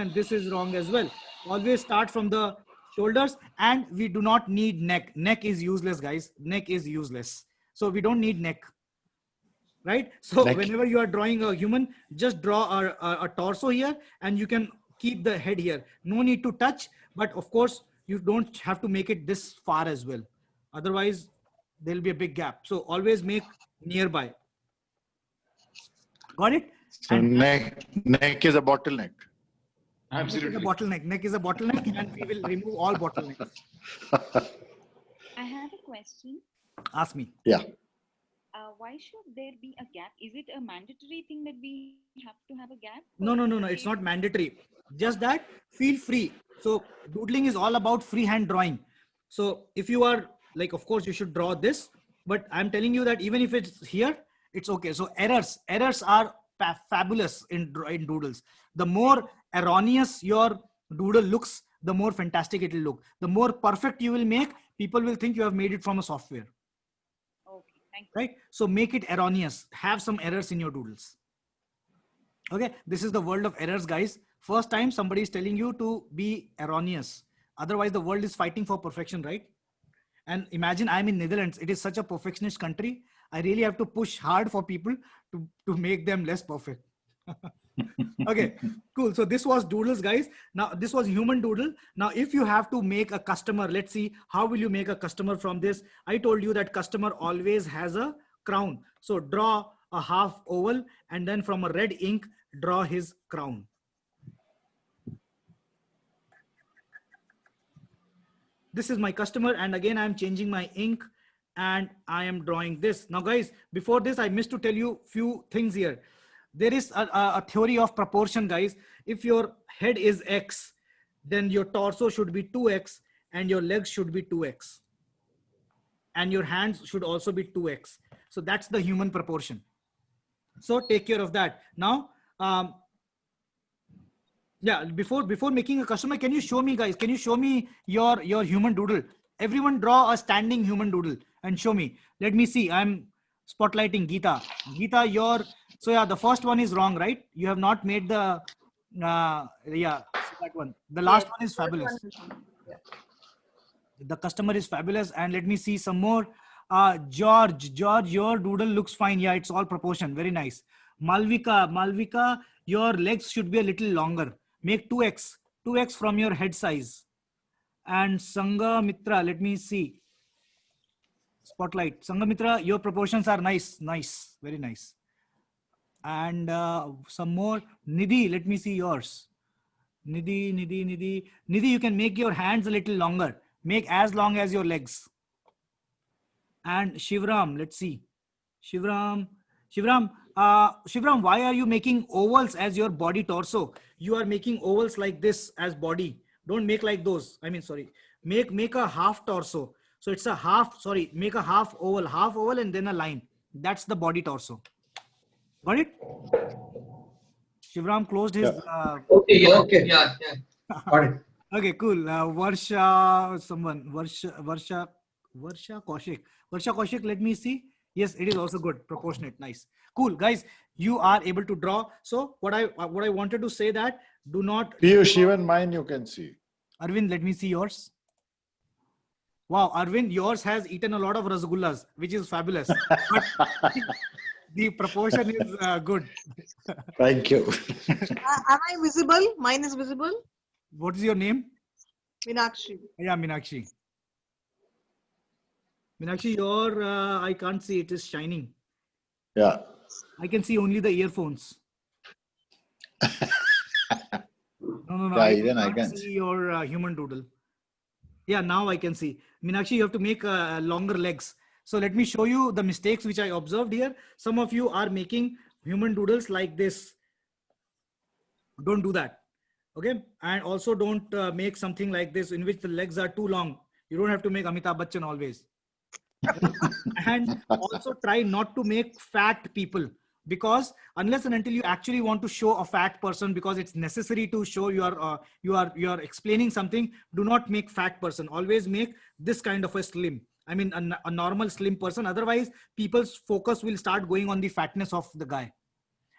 Speaker 2: and this is wrong as well. Always start from the shoulders, and we do not need neck. Neck is useless, guys. Neck is useless. So we don't need neck, right? So
Speaker 5: Neck.
Speaker 2: whenever you are drawing a human, just draw a torso here, and you can keep the head here. No need to touch, but of course, you don't have to make it this far as well. Otherwise, there'll be a big gap. So always make nearby. Got it?
Speaker 5: So neck is a bottleneck.
Speaker 4: Absolutely.
Speaker 2: Neck is a bottleneck, and we will remove all bottlenecks.
Speaker 7: I have a question.
Speaker 2: Ask me.
Speaker 5: Yeah.
Speaker 7: Why should there be a gap? Is it a mandatory thing that we have to have a gap?
Speaker 2: No. It's not mandatory. Just that, feel free. So doodling is all about freehand drawing. So if you are like, of course you should draw this, but I'm telling you that even if it's here, it's okay. So errors are fabulous in doodles. The more erroneous your doodle looks, the more fantastic it will look. The more perfect you will make, people will think you have made it from a software.
Speaker 7: Okay, thank you.
Speaker 2: Right? So make it erroneous. Have some errors in your doodles. Okay, this is the world of errors, guys. First time somebody is telling you to be erroneous. Otherwise, the world is fighting for perfection, right? And imagine I'm in Netherlands. It is such a perfectionist country. I really have to push hard for people to make them less perfect. Okay, cool. So this was doodles, guys. Now this was human doodle. Now, if you have to make a customer, let's see, how will you make a customer from this? I told you that customer always has a crown. So draw a half oval and then from a red ink, draw his crown. This is my customer. And again, I'm changing my ink and I am drawing this. Now guys, before this, I missed to tell you few things here. There is a theory of proportion, guys. If your head is X, then your torso should be 2X and your legs should be 2X. And your hands should also be 2X. So that's the human proportion. So take care of that. Now, yeah, before making a customer, can you show me, guys, can you show me your human doodle? Everyone draw a standing human doodle and show me. Let me see. I'm spotlighting Geeta. Geeta, so yeah, the first one is wrong, right? You have not made the, yeah, that one. The last one is fabulous. The customer is fabulous. And let me see some more. George, your doodle looks fine. Yeah, it's all proportion. Very nice. Malvika, your legs should be a little longer. Make 2X from your head size. And Sangamitra, let me see. Spotlight. Sangamitra, your proportions are nice. Very nice. And some more. Nidhi, let me see yours. Nidhi, you can make your hands a little longer. Make as long as your legs. And Shivram, let's see. Shivram, why are you making ovals as your body torso? You are making ovals like this as body. Don't make like those. I mean, sorry. Make a half torso. So it's a half, sorry, make a half oval and then a line. That's the body torso. Got it? Shivram closed his...
Speaker 4: Okay, yeah. Got it.
Speaker 2: Okay, cool. Varsha Kaushik, let me see. Yes, it is also good. Proportionate. Nice. Cool. Guys, you are able to draw. So what I wanted to say that do not...
Speaker 5: Piyush, even mine you can see.
Speaker 2: Arvind, let me see yours. Wow, Arvind, yours has eaten a lot of rasgullas, which is fabulous. But the proportion is good.
Speaker 5: Thank you.
Speaker 3: Am I visible? Mine is visible.
Speaker 2: What is your name?
Speaker 3: Meenakshi.
Speaker 2: Yeah, Meenakshi. Meenakshi, your, I can't see, it is shining.
Speaker 5: Yeah.
Speaker 2: I can see only the earphones. No.
Speaker 5: Yeah, even I can
Speaker 2: see your human doodle. Yeah, now I can see. Meenakshi, you have to make longer legs. So let me show you the mistakes which I observed here. Some of you are making human doodles like this. Don't do that. Okay. And also don't make something like this in which the legs are too long. You don't have to make Amitabh Bachchan always. And also try not to make fat people, because unless and until you actually want to show a fat person because it's necessary to show you are explaining something, do not make fat person. Always make this kind of a slim. I mean, a normal slim person. Otherwise, people's focus will start going on the fatness of the guy.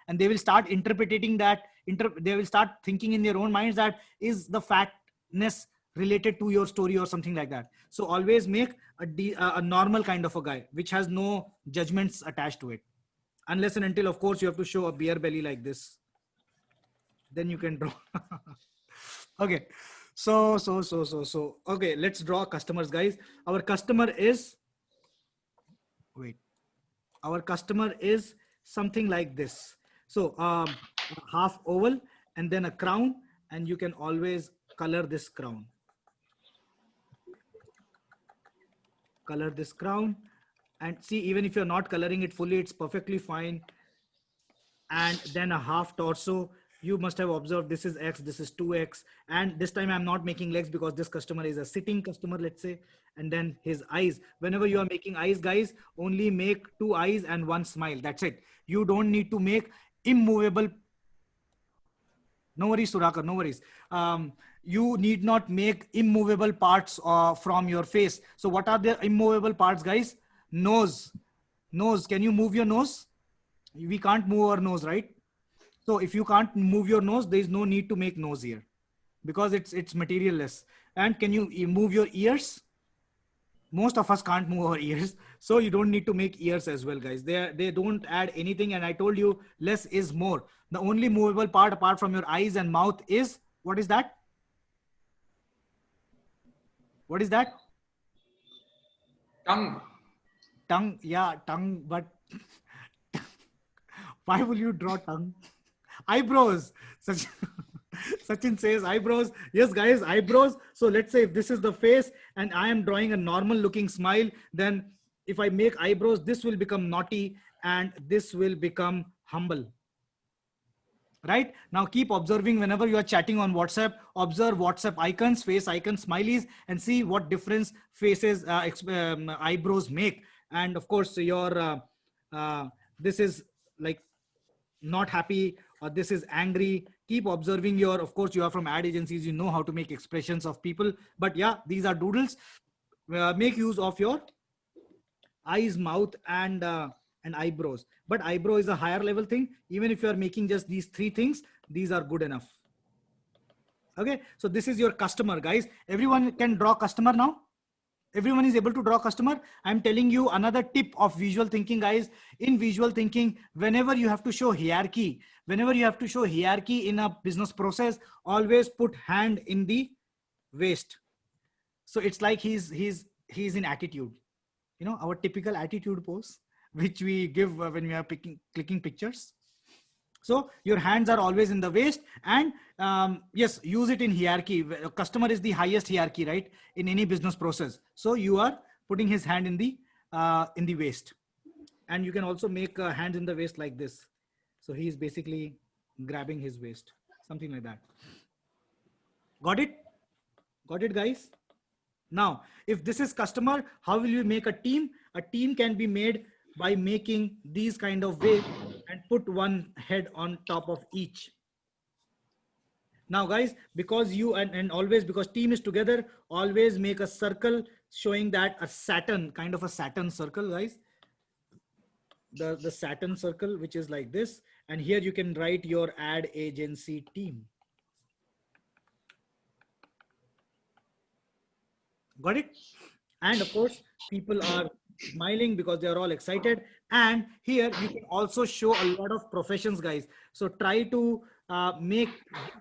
Speaker 2: And they will start interpreting that, they will start thinking in their own minds that is the fatness related to your story or something like that. So always make a normal kind of a guy, which has no judgments attached to it. Unless and until, of course, you have to show a beer belly like this. Then you can draw. Okay. So, okay, let's draw customers, guys. Our customer is, our customer is something like this. So half oval and then a crown, and you can always color this crown. Color this crown, and see, even if you're not coloring it fully, it's perfectly fine. And then a half torso. You must have observed this is X, this is 2X. And this time I'm not making legs because this customer is a sitting customer, let's say. And then his eyes. Whenever you are making eyes, guys, only make 2 eyes and 1 smile. That's it. You don't need to make immovable. No worries, Surakar, no worries. you need not make immovable parts from your face. So what are the immovable parts, guys? Nose. Nose. Can you move your nose? We can't move our nose, right? So if you can't move your nose, there is no need to make nose here because it's materialless. And can you move your ears? Most of us can't move our ears, so you don't need to make ears as well, guys. They don't add anything, and I told you less is more. The only movable part apart from your eyes and mouth is, what is that? What is that?
Speaker 4: Tongue.
Speaker 2: Tongue. Yeah, tongue. But why will you draw tongue? Eyebrows. Sachin says eyebrows. Yes, guys, eyebrows. So let's say if this is the face and I am drawing a normal looking smile, then if I make eyebrows, this will become naughty and this will become humble. Right? Now keep observing whenever you are chatting on WhatsApp, observe WhatsApp icons, face icons, smileys, and see what difference faces, eyebrows make. And of course, your this is like not happy, or this is angry. Keep observing your, of course, you are from ad agencies, you know how to make expressions of people. But yeah, these are doodles. Make use of your eyes, mouth, and eyebrows. But eyebrow is a higher level thing. Even if you are making just these three things, these are good enough. Okay, so this is your customer, guys. Everyone can draw customer now. Everyone is able to draw customer. I'm telling you another tip of visual thinking, guys. In visual thinking, whenever you have to show hierarchy, in a business process, always put hand in the waist. So it's like he's in attitude. You know, our typical attitude pose, which we give when we are clicking pictures. So your hands are always in the waist, and yes, use it in hierarchy. Customer is the highest hierarchy, right? In any business process. So you are putting his hand in the waist, and you can also make hands in the waist like this. So he is basically grabbing his waist, something like that. Got it? Got it, guys? Now, if this is customer, how will you make a team? A team can be made by making these kind of waves and put one head on top of each. Now, guys, because you and always, because team is together, always make a circle showing that a Saturn, kind of a Saturn circle, guys. The Saturn circle, which is like this. And here you can write your ad agency team. Got it? And of course, people are smiling because they are all excited. And here you can also show a lot of professions, guys. So try to give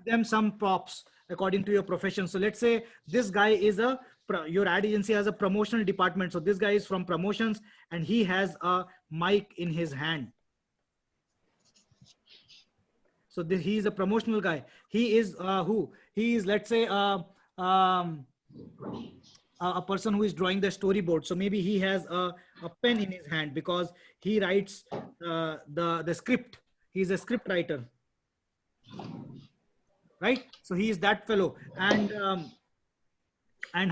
Speaker 2: them some props according to your profession. So let's say this guy is your ad agency has a promotional department. So this guy is from promotions and he has a mic in his hand. So he is a promotional guy. He is who? He is, let's say, a person who is drawing the storyboard. So maybe he has a pen in his hand because he writes the script. He's a script writer, right? So he is that fellow. And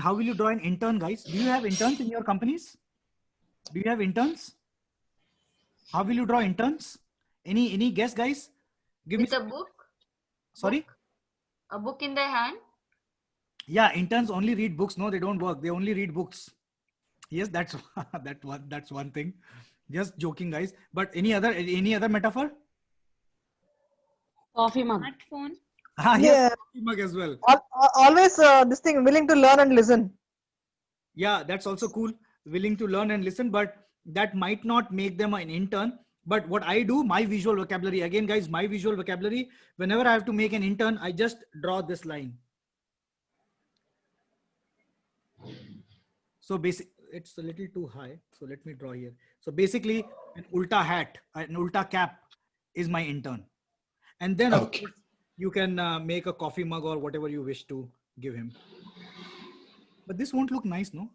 Speaker 2: how will you draw an intern, guys? Do you have interns in your companies? Do you have interns? How will you draw interns? Any guess, guys? Give
Speaker 6: With
Speaker 2: me
Speaker 6: a book?
Speaker 2: Sorry?
Speaker 6: A book in their hand?
Speaker 2: Yeah, interns only read books. No, they don't work. They only read books. Yes, that's that's one thing. Just joking, guys. But any other metaphor?
Speaker 6: Coffee mug.
Speaker 7: Smartphone.
Speaker 2: Yes,
Speaker 3: Yeah.
Speaker 2: coffee mug as well.
Speaker 3: Always this thing, willing to learn and listen.
Speaker 2: Yeah, that's also cool. Willing to learn and listen, but that might not make them an intern. But what I do, my visual vocabulary, again, guys, my visual vocabulary, whenever I have to make an intern, I just draw this line. So basically, it's a little too high. So let me draw here. So basically, an ulta hat, an ulta cap is my intern. And then of course, you can make a coffee mug or whatever you wish to give him. But this won't look nice, no?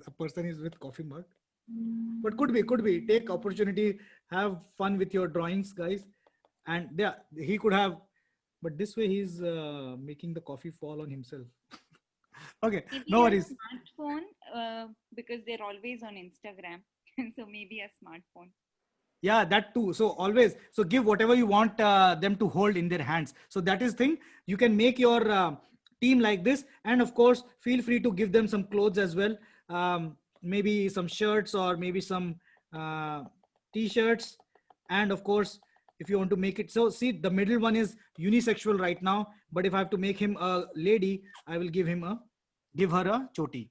Speaker 2: A person is with coffee mug. But could be. Take opportunity, have fun with your drawings, guys. And yeah, he could have, but this way he's making the coffee fall on himself. Okay,
Speaker 7: Maybe
Speaker 2: no
Speaker 7: a
Speaker 2: worries.
Speaker 7: smartphone, because they're always on Instagram. So maybe a smartphone.
Speaker 2: Yeah, that too. So always, so give whatever you want them to hold in their hands. So that is thing. You can make your team like this. And of course, feel free to give them some clothes as well. Maybe some shirts or maybe some t-shirts. And of course, if you want to make it, so see, the middle one is unisexual right now, but if I have to make him a lady, I will give her a choti.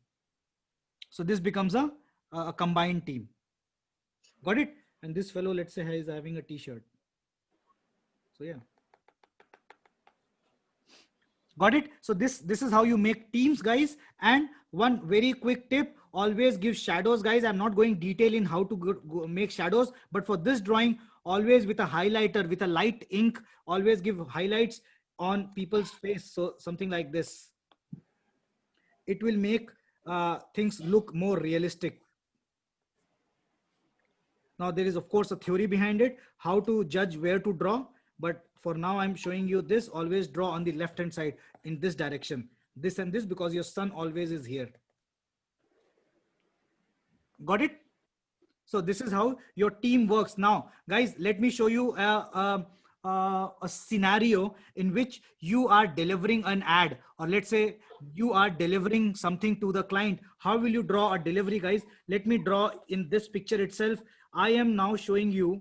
Speaker 2: So this becomes a combined team. Got it? And this fellow, let's say, is having a t-shirt. So yeah. Got it? So this is how you make teams, guys. And one very quick tip, always give shadows, guys. I'm not going detail in how to go make shadows, but for this drawing, always with a highlighter, with a light ink, always give highlights on people's face. So something like this. It will make things look more realistic. Now there is of course a theory behind it, how to judge where to draw. But for now, I'm showing you this. Always draw on the left hand side in this direction, this and this, because your sun always is here. Got it? So this is how your team works. Now, guys, let me show you a scenario in which you are delivering an ad, or let's say you are delivering something to the client. How will you draw a delivery, guys? Let me draw in this picture itself. I am now showing you.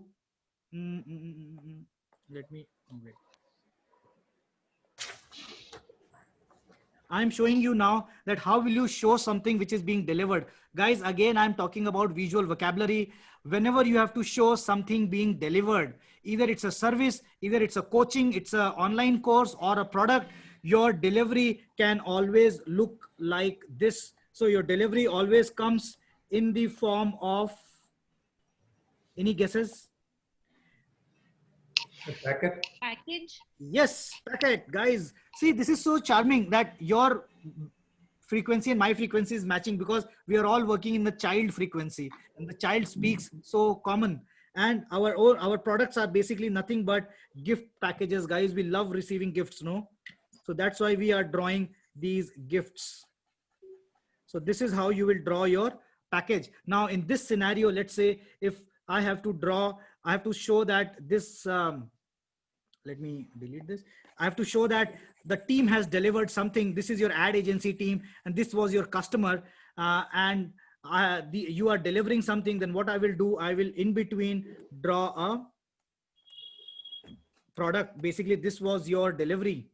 Speaker 2: Let me wait. I'm showing you now that how will you show something which is being delivered. Guys, again, I'm talking about visual vocabulary. Whenever you have to show something being delivered, either it's a service, either it's a coaching, it's an online course or a product, your delivery can always look like this. So your delivery always comes in the form of, any guesses?
Speaker 7: Package.
Speaker 2: Yes, packet, guys. See, this is so charming that your frequency and my frequency is matching, because we are all working in the child frequency and the child speaks so common. And our products are basically nothing but gift packages, guys. We love receiving gifts, no? So that's why we are drawing these gifts. So this is how you will draw your package. Now in this scenario, let's say if I have to draw, I have to show that this, let me delete this. I have to show that the team has delivered something. This is your ad agency team, and this was your customer, you are delivering something. Then what I will do, I will in between draw a product. Basically, this was your delivery.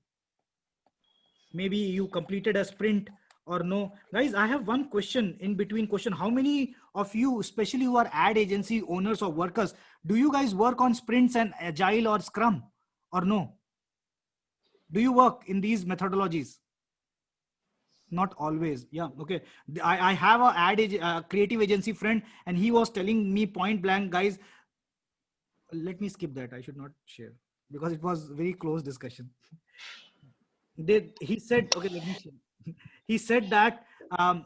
Speaker 2: Maybe you completed a sprint or no. Guys, I have one question in between question. How many of you, especially who are ad agency owners or workers, do you guys work on sprints and agile or scrum or no? Do you work in these methodologies? Not always. Yeah. Okay. I have a creative agency friend, and he was telling me point blank, guys, let me skip that. I should not share because it was very close discussion. He said, okay, let me share. He said that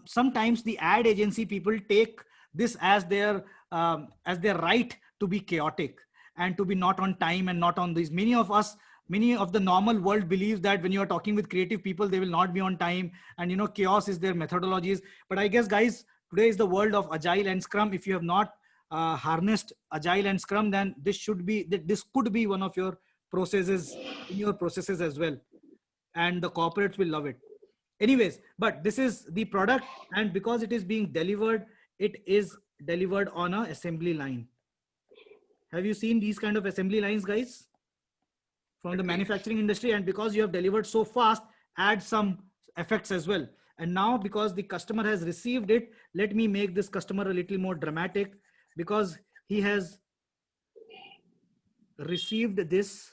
Speaker 2: sometimes the ad agency people take this as their right to be chaotic and to be not on time and not on these. Many of the normal world believes that when you are talking with creative people, they will not be on time, and you know, chaos is their methodologies. But I guess, guys, today is the world of agile and scrum. If you have not harnessed agile and scrum, then this could be one of your processes in your processes as well, and the corporates will love it. Anyways, but this is the product, and because it is being delivered, it is delivered on an assembly line. Have you seen these kind of assembly lines, guys, from the manufacturing industry? And because you have delivered so fast, add some effects as well. And now because the customer has received it, let me make this customer a little more dramatic, because he has received this.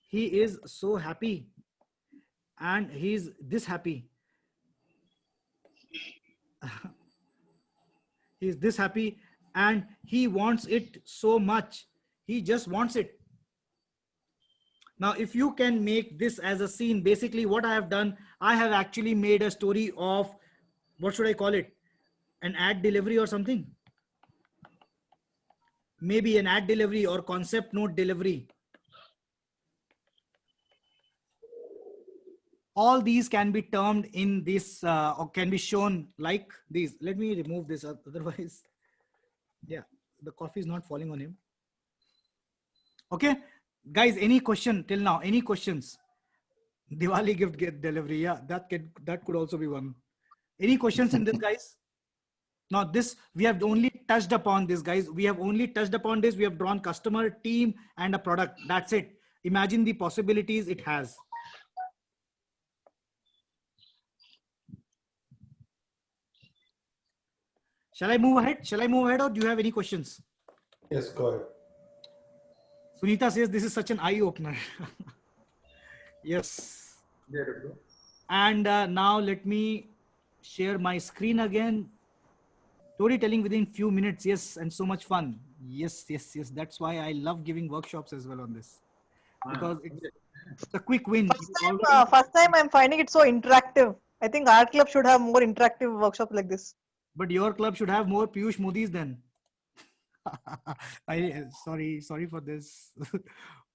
Speaker 2: He is so happy, and he's this happy. He's this happy, and he wants it so much. He just wants it. Now, if you can make this as a scene, basically what I have done, I have actually made a story of, what should I call it? An ad delivery or something? Maybe an ad delivery or concept note delivery. All these can be termed in this or can be shown like these. Let me remove this, otherwise, yeah, the coffee is not falling on him. Okay, guys, any question till now? Any questions? Diwali gift get delivery. Yeah, that could also be one. Any questions in this, guys? Now, this we have only touched upon this, guys. We have only touched upon this. We have drawn customer, team, and a product. That's it. Imagine the possibilities it has. Shall I move ahead? Shall I move ahead, or do you have any questions?
Speaker 8: Yes, go ahead.
Speaker 2: Sunita says this is such an eye opener. Yes. And now let me share my screen again. Storytelling within few minutes. Yes. And so much fun. Yes. Yes. Yes. That's why I love giving workshops as well on this, because it's a quick win.
Speaker 3: First time I'm finding it so interactive. I think Art Club should have more interactive workshops like this.
Speaker 2: But your club should have more Piyush Modis then. Sorry for this.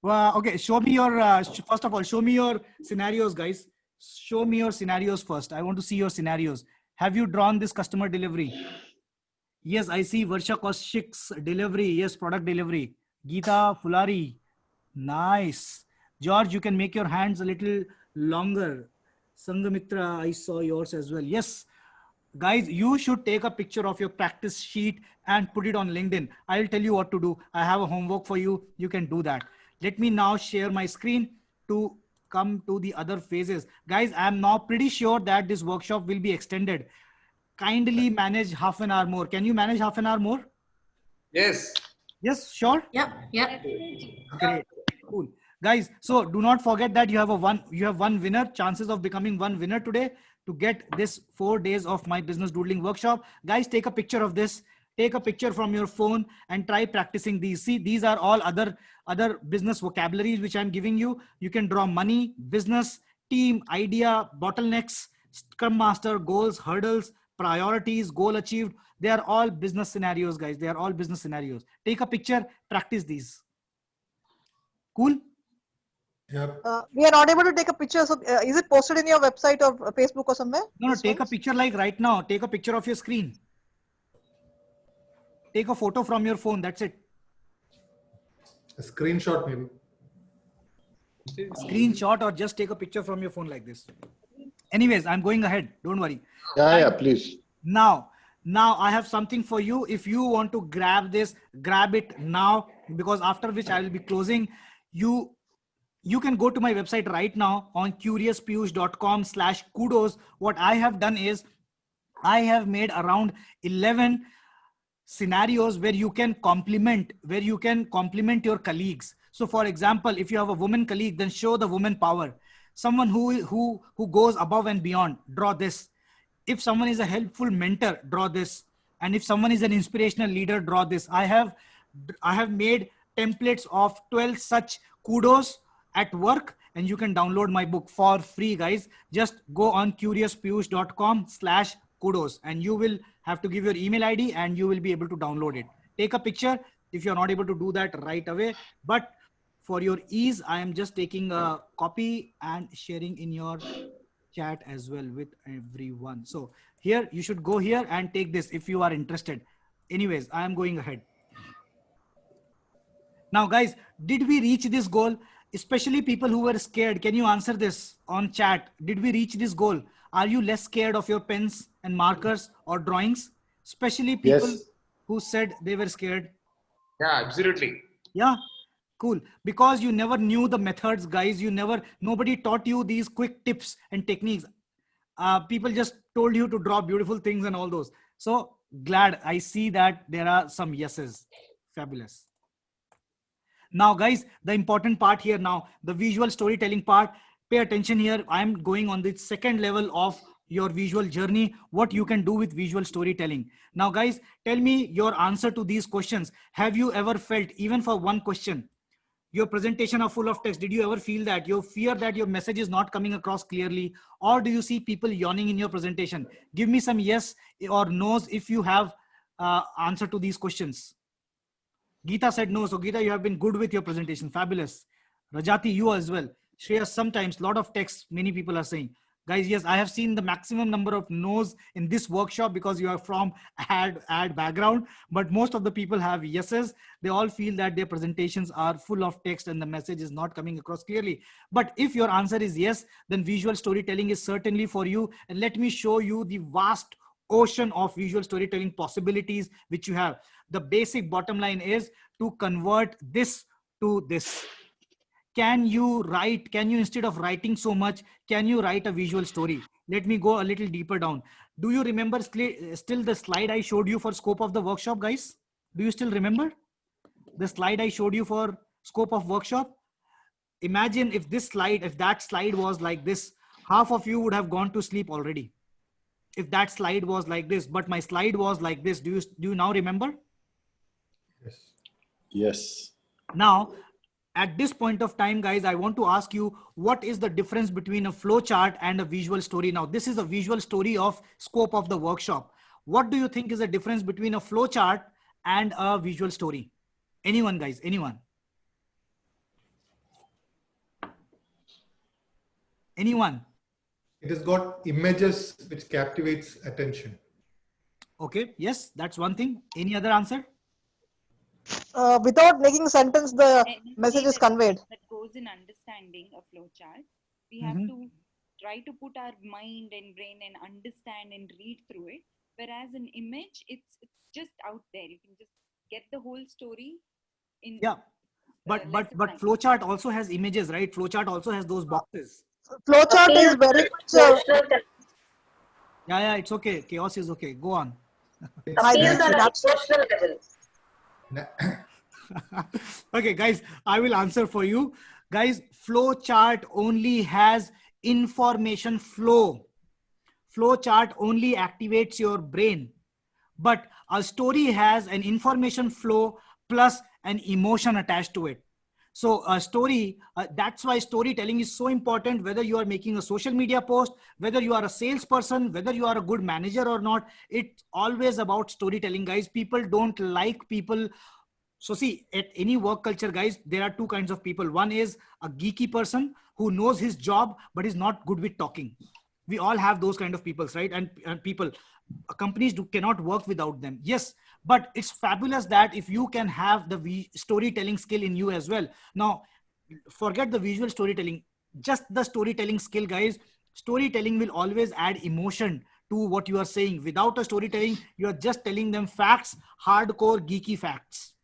Speaker 2: Well, okay, show me your, first of all, show me your scenarios, guys. Show me your scenarios first. I want to see your scenarios. Have you drawn this customer delivery? Yes, I see Varsha Kaushik's delivery. Yes, product delivery. Geeta Fulari. Nice. George, you can make your hands a little longer. Sangamitra, I saw yours as well. Yes. Guys, you should take a picture of your practice sheet and put it on LinkedIn. I'll tell you what to do. I have a homework for you. You can do that. Let me now share my screen to come to the other phases. Guys, I'm now pretty sure that this workshop will be extended. Kindly manage half an hour more. Can you manage half an hour more?
Speaker 4: Yes.
Speaker 2: Yes, sure.
Speaker 6: Yeah, yeah.
Speaker 2: Great. Cool. Guys, so do not forget that you have one winner, chances of becoming one winner today to get this 4 days of my business doodling workshop. Guys, take a picture of this. Take a picture from your phone and try practicing these. See, these are all other business vocabularies which I'm giving you. You can draw money, business, team, idea, bottlenecks, scrum master, goals, hurdles, priorities, goal achieved. They are all business scenarios, guys. They are all business scenarios. Take a picture, practice these. Cool?
Speaker 8: Yep.
Speaker 3: We are not able to take a picture. So is it posted in your website or Facebook or somewhere?
Speaker 2: No, take a picture like right now. Take a picture of your screen. Take a photo from your phone. That's it.
Speaker 8: A screenshot maybe.
Speaker 2: Screenshot or just take a picture from your phone like this. Anyways, I'm going ahead. Don't worry.
Speaker 5: Yeah, please.
Speaker 2: Now I have something for you. If you want to grab this, grab it now, because after which I will be closing. You can go to my website right now on curiouspiyush.com/kudos. What I have done is I have made around 11 scenarios where you can compliment your colleagues. So for example, if you have a woman colleague, then show the woman power. Someone who goes above and beyond, draw this. If someone is a helpful mentor, draw this. And if someone is an inspirational leader, draw this. I have made templates of 12 such kudos at work, and you can download my book for free, guys. Just go on curiouspiyush.com/kudos and you will have to give your email ID and you will be able to download it. Take a picture if you're not able to do that right away, but for your ease, I am just taking a copy and sharing in your chat as well with everyone. So here, you should go here and take this if you are interested. Anyways, I am going ahead. Now, guys, did we reach this goal? Especially people who were scared. Can you answer this on chat? Did we reach this goal? Are you less scared of your pens and markers or drawings? Especially people who said they were scared.
Speaker 4: Yeah, absolutely.
Speaker 2: Yeah, cool. Because you never knew the methods, guys. Nobody taught you these quick tips and techniques. People just told you to draw beautiful things and all those. So glad I see that there are some yeses. Fabulous. Now, guys, the important part here now, the visual storytelling part. Pay attention here. I'm going on the second level of your visual journey, what you can do with visual storytelling. Now, guys, tell me your answer to these questions. Have you ever felt, even for one question, your presentation are full of text? Did you ever feel that you fear that your message is not coming across clearly? Or do you see people yawning in your presentation? Give me some yes or no's if you have answer to these questions. Geeta said no. So Geeta, you have been good with your presentation. Fabulous. Rajati, you as well. Shreya, sometimes lot of text, many people are saying. Guys, yes, I have seen the maximum number of no's in this workshop because you are from ad background, but most of the people have yeses. They all feel that their presentations are full of text and the message is not coming across clearly. But if your answer is yes, then visual storytelling is certainly for you. And let me show you the vast ocean of visual storytelling possibilities which you have. The basic bottom line is to convert this to this. Can you instead of writing so much, can you write a visual story? Let me go a little deeper down. Do you remember still the slide I showed you for scope of the workshop, guys? Do you still remember the slide I showed you for scope of workshop? Imagine if that slide was like this, half of you would have gone to sleep already. If that slide was like this, but my slide was like this, do you now remember?
Speaker 8: Yes.
Speaker 5: Yes.
Speaker 2: Now, at this point of time, guys, I want to ask you, what is the difference between a flow chart and a visual story? Now, this is a visual story of scope of the workshop. What do you think is the difference between a flow chart and a visual story? Anyone, guys? Anyone? Anyone?
Speaker 8: It has got images which captivates attention.
Speaker 2: Okay. Yes, that's one thing. Any other answer?
Speaker 3: Without making sentence, the message is conveyed.
Speaker 7: That goes in understanding a flow chart. We have to try to put our mind and brain and understand and read through it. Whereas an image, it's just out there. You can just get the whole story in.
Speaker 2: Yeah. But flowchart also has images, right? Flowchart also has those boxes.
Speaker 3: Flowchart is very much.
Speaker 2: Yeah, it's okay. Chaos is okay. Go on. Okay, guys, I will answer for you. Guys, flowchart only has information flow. Flowchart only activates your brain. But a story has an information flow plus an emotion attached to it. So a story, that's why storytelling is so important, whether you are making a social media post, whether you are a salesperson, whether you are a good manager or not, it's always about storytelling, guys. People don't like people. So see, at any work culture, guys, there are two kinds of people. One is a geeky person who knows his job, but is not good with talking. We all have those kind of people, right? And people, companies cannot work without them. Yes, but it's fabulous that if you can have the storytelling skill in you as well. Now, forget the visual storytelling, just the storytelling skill, guys. Storytelling will always add emotion to what you are saying. Without a storytelling, you are just telling them facts, hardcore geeky facts.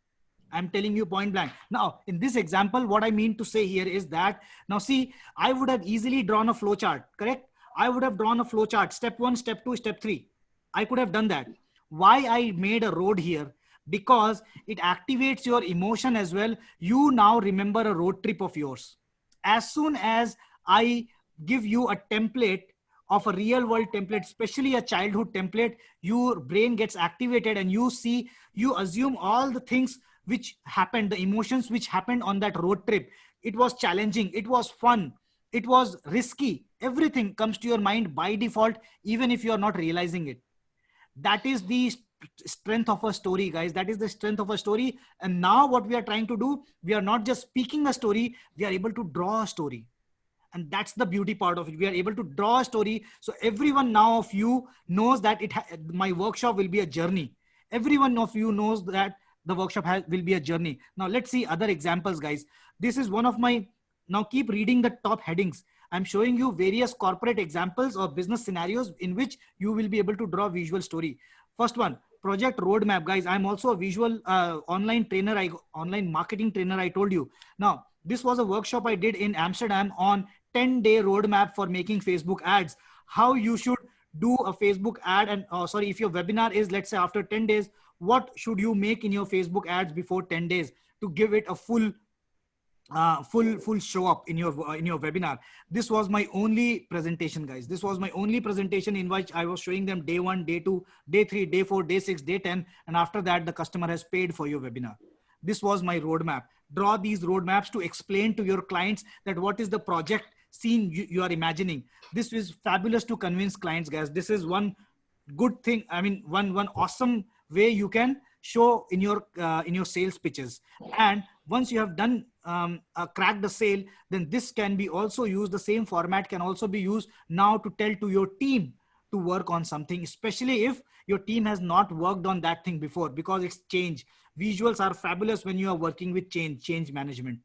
Speaker 2: I'm telling you point blank. Now, in this example, what I mean to say here is that, now see, I would have easily drawn a flow chart, correct? I would have drawn a flow chart, step 1, step 2, step 3. I could have done that. Why I made a road here? Because it activates your emotion as well. You now remember a road trip of yours. As soon as I give you a template of a real world template, especially a childhood template, your brain gets activated and you assume all the things which happened, the emotions which happened on that road trip. It was challenging. It was fun. It was risky. Everything comes to your mind by default, even if you are not realizing it. That is the strength of a story, guys. That is the strength of a story. And now what we are trying to do, we are not just speaking a story, we are able to draw a story. And that's the beauty part of it. We are able to draw a story. So everyone now of you knows that my workshop will be a journey. Everyone of you knows that the workshop will be a journey. Now let's see other examples, guys. This is one of my, now keep reading the top headings. I'm showing you various corporate examples or business scenarios in which you will be able to draw visual story. First one, project roadmap, guys. I'm also a visual online trainer, online marketing trainer, I told you. Now, this was a workshop I did in Amsterdam on 10-day roadmap for making Facebook ads. How you should do a Facebook ad and, if your webinar is, let's say after 10 days, what should you make in your Facebook ads before 10 days to give it a full show up in your webinar. This was my only presentation, guys. This was my only presentation in which I was showing them day 1, day 2, day 3, day 4, day 6, day 10. And after that, the customer has paid for your webinar. This was my roadmap. Draw these roadmaps to explain to your clients that what is the project scene you are imagining. This is fabulous to convince clients, guys. This is one good thing. I mean, one awesome way you can show in your sales pitches. And Once you have done cracked the sale, then this can be also used. The same format can also be used now to tell to your team to work on something, especially if your team has not worked on that thing before, because it's change. Visuals are fabulous when you are working with change management.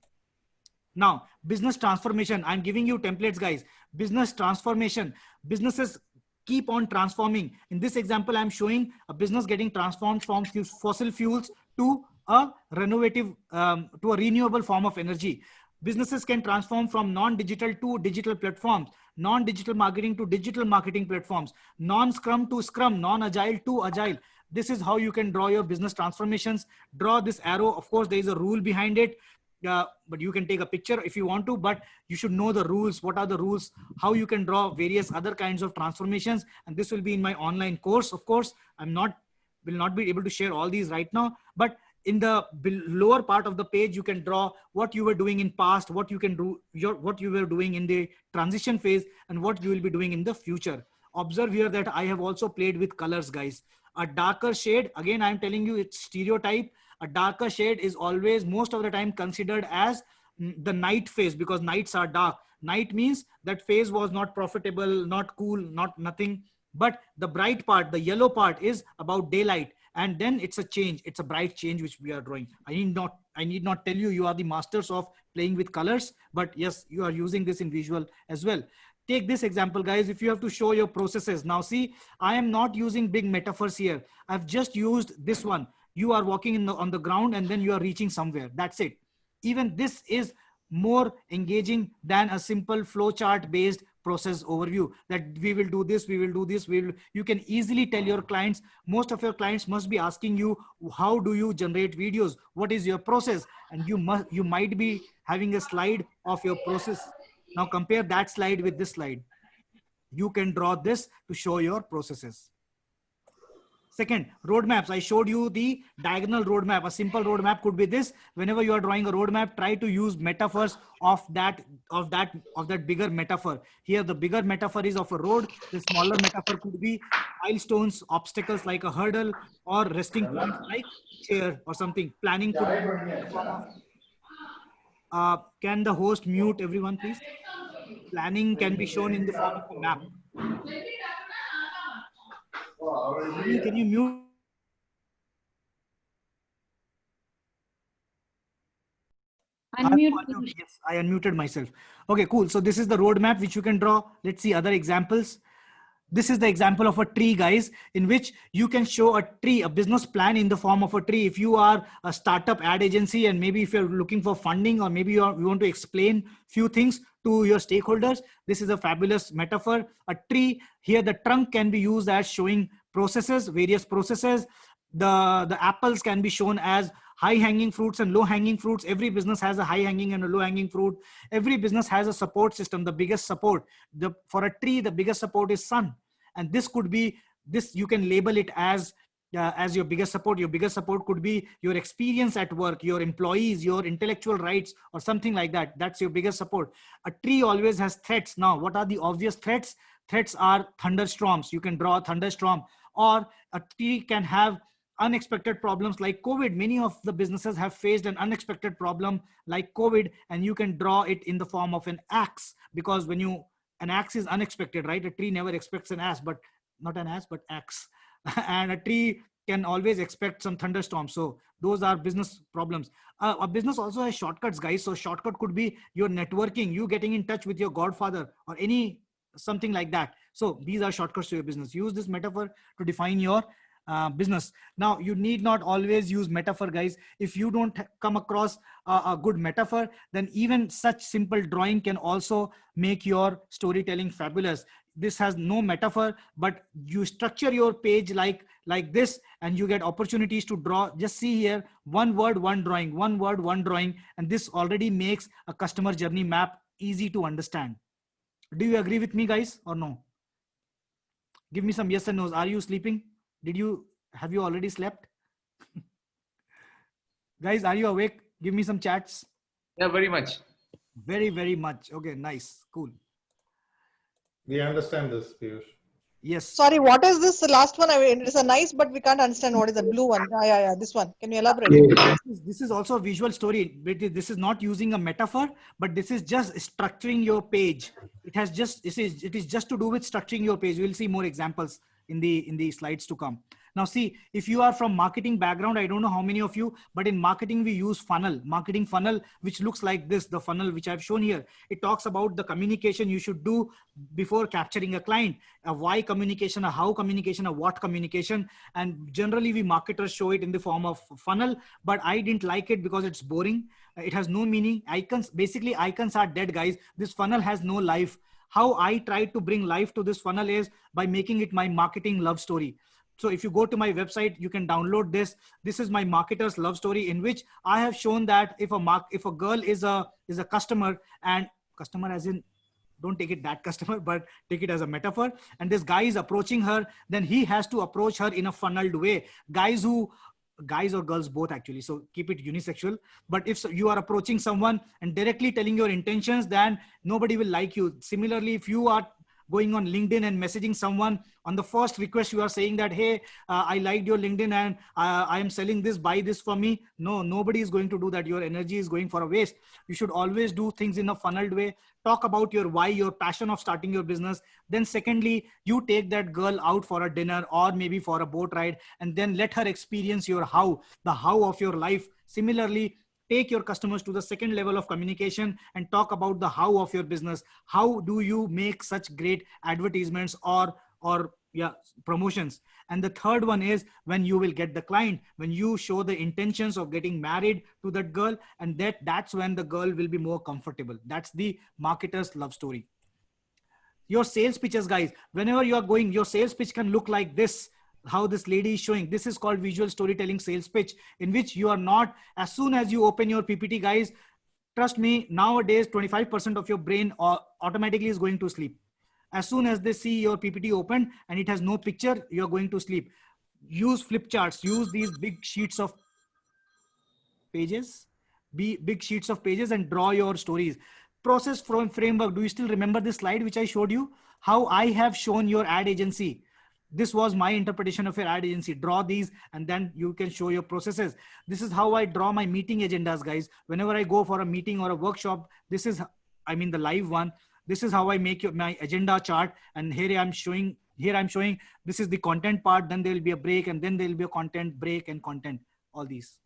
Speaker 2: Now, business transformation. I'm giving you templates, guys. Business transformation. Businesses keep on transforming. In this example, I'm showing a business getting transformed from fossil fuels to a to a renewable form of energy. Businesses can transform from non-digital to digital platforms, non-digital marketing to digital marketing platforms, non-scrum to scrum, non-agile to agile. This is how you can draw your business transformations. Draw this arrow. Of course, there is a rule behind it. But you can take a picture if you want to, but you should know the rules. What are the rules? How you can draw various other kinds of transformations. And this will be in my online course. Of course, will not be able to share all these right now, but in the lower part of the page, you can draw what you were doing in past, what you can do, what you were doing in the transition phase, and what you will be doing in the future. Observe here that I have also played with colors, guys. A darker shade, again, I'm telling you, it's stereotype. A darker shade is always, most of the time, considered as the night phase, because nights are dark. Night means that phase was not profitable, not cool, not nothing. But the bright part, the yellow part, is about daylight. And then it's a change. It's a bright change which we are drawing. I need not tell you, you are the masters of playing with colors, but yes, you are using this in visual as well. Take this example, guys. If you have to show your processes. Now see, I am not using big metaphors here. I've just used this one. You are walking on the ground and then you are reaching somewhere. That's it. Even this is more engaging than a simple flowchart based process overview, that we will do this, we will do this. You can easily tell your clients. Most of your clients must be asking you, how do you generate videos? What is your process? And you might be having a slide of your process. Now compare that slide with this slide. You can draw this to show your processes. Second, roadmaps. I showed you the diagonal roadmap. A simple roadmap could be this. Whenever you are drawing a roadmap, try to use metaphors of that bigger metaphor. Here, the bigger metaphor is of a road. The smaller metaphor could be milestones, obstacles like a hurdle, or resting points like chair or something. Planning could be can the host mute everyone, please? Planning can be shown in the form of a map. Can you mute?
Speaker 1: Unmute.
Speaker 2: Yes, I unmuted myself. Okay, cool. So this is the roadmap which you can draw. Let's see other examples. This is the example of a tree, guys, in which you can show a tree, a business plan in the form of a tree. If you are a startup ad agency, and maybe if you're looking for funding, or maybe you want to explain few things to your stakeholders, this is a fabulous metaphor. A tree, here the trunk can be used as showing processes, various processes. The apples can be shown as high hanging fruits and low hanging fruits. Every business has a high hanging and a low hanging fruit. Every business has a support system. The biggest support, for a tree, the biggest support is sun. And this could be this, you can label it as your biggest support. Your biggest support could be your experience at work, your employees, your intellectual rights, or something like that. That's your biggest support. A tree always has threats. Now, what are the obvious threats? Threats are thunderstorms. You can draw a thunderstorm. Or a tree can have unexpected problems like COVID. Many of the businesses have faced an unexpected problem like COVID, and you can draw it in the form of an axe, because when an axe is unexpected, right? A tree never expects an axe, but not an axe, but axe. And a tree can always expect some thunderstorms. So those are business problems. A business also has shortcuts, guys. So shortcut could be your networking, you getting in touch with your godfather, or something like that. So these are shortcuts to your business. Use this metaphor to define your business. Now, you need not always use metaphor, guys. If you don't come across a good metaphor, then even such simple drawing can also make your storytelling fabulous. This has no metaphor, but you structure your page like this, and you get opportunities to draw. Just see here, one word, one drawing, one word, one drawing, and this already makes a customer journey map easy to understand. Do you agree with me, guys, or no? Give me some yes and no's. Are you sleeping? Have you already slept? Guys, are you awake? Give me some chats.
Speaker 4: Yeah, very much.
Speaker 2: Very, very much. Okay, nice. Cool.
Speaker 8: We understand this, Piyush.
Speaker 2: Yes.
Speaker 3: Sorry, what is this? The last one, I mean, it's a nice, but we can't understand what is that blue one. Yeah. This one. Can you elaborate?
Speaker 2: This is also a visual story. This is not using a metaphor, but this is just structuring your page. It is just to do with structuring your page. We'll see more examples in the slides to come. Now see, if you are from marketing background, I don't know how many of you, but in marketing we use marketing funnel, which looks like this, the funnel which I've shown here. It talks about the communication you should do before capturing a client, a why communication, a how communication, a what communication. And generally we marketers show it in the form of funnel, but I didn't like it because it's boring. It has no meaning. Basically icons are dead, guys. This funnel has no life. How I try to bring life to this funnel is by making it my marketing love story. So if you go to my website, you can download this. This is my marketer's love story, in which I have shown that if a girl is a customer, and customer as in, don't take it that customer, but take it as a metaphor, and this guy is approaching her, then he has to approach her in a funneled way. Guys or girls both, actually, so keep it unisexual. But if you are approaching someone and directly telling your intentions, then nobody will like you. Similarly, if you are going on LinkedIn and messaging someone, on the first request you are saying that, hey, I liked your LinkedIn and I am selling this, buy this for me. No, nobody is going to do that. Your energy is going for a waste. You should always do things in a funneled way. Talk about your why, your passion of starting your business. Then secondly, you take that girl out for a dinner or maybe for a boat ride, and then let her experience your how, the how of your life. Similarly, take your customers to the second level of communication and talk about the how of your business. How do you make such great advertisements or promotions? And the third one is when you will get the client, when you show the intentions of getting married to that girl, and that's when the girl will be more comfortable. That's the marketer's love story. Your sales pitches, guys, whenever you are going, your sales pitch can look like this. How this lady is showing, this is called visual storytelling sales pitch, in which you are not, as soon as you open your PPT, guys, trust me, nowadays 25% of your brain automatically is going to sleep. As soon as they see your PPT open and it has no picture, you're going to sleep. Use flip charts, use these big sheets of pages, big sheets of pages, and draw your stories. Process from framework. Do you still remember this slide which I showed you? How I have shown your ad agency. This was my interpretation of your ad agency. Draw these and then you can show your processes. This is how I draw my meeting agendas, guys. Whenever I go for a meeting or a workshop, this is, I mean the live one, this is how I make my agenda chart. And here I'm showing, this is the content part, then there will be a break, and then there will be a content break and content, all these.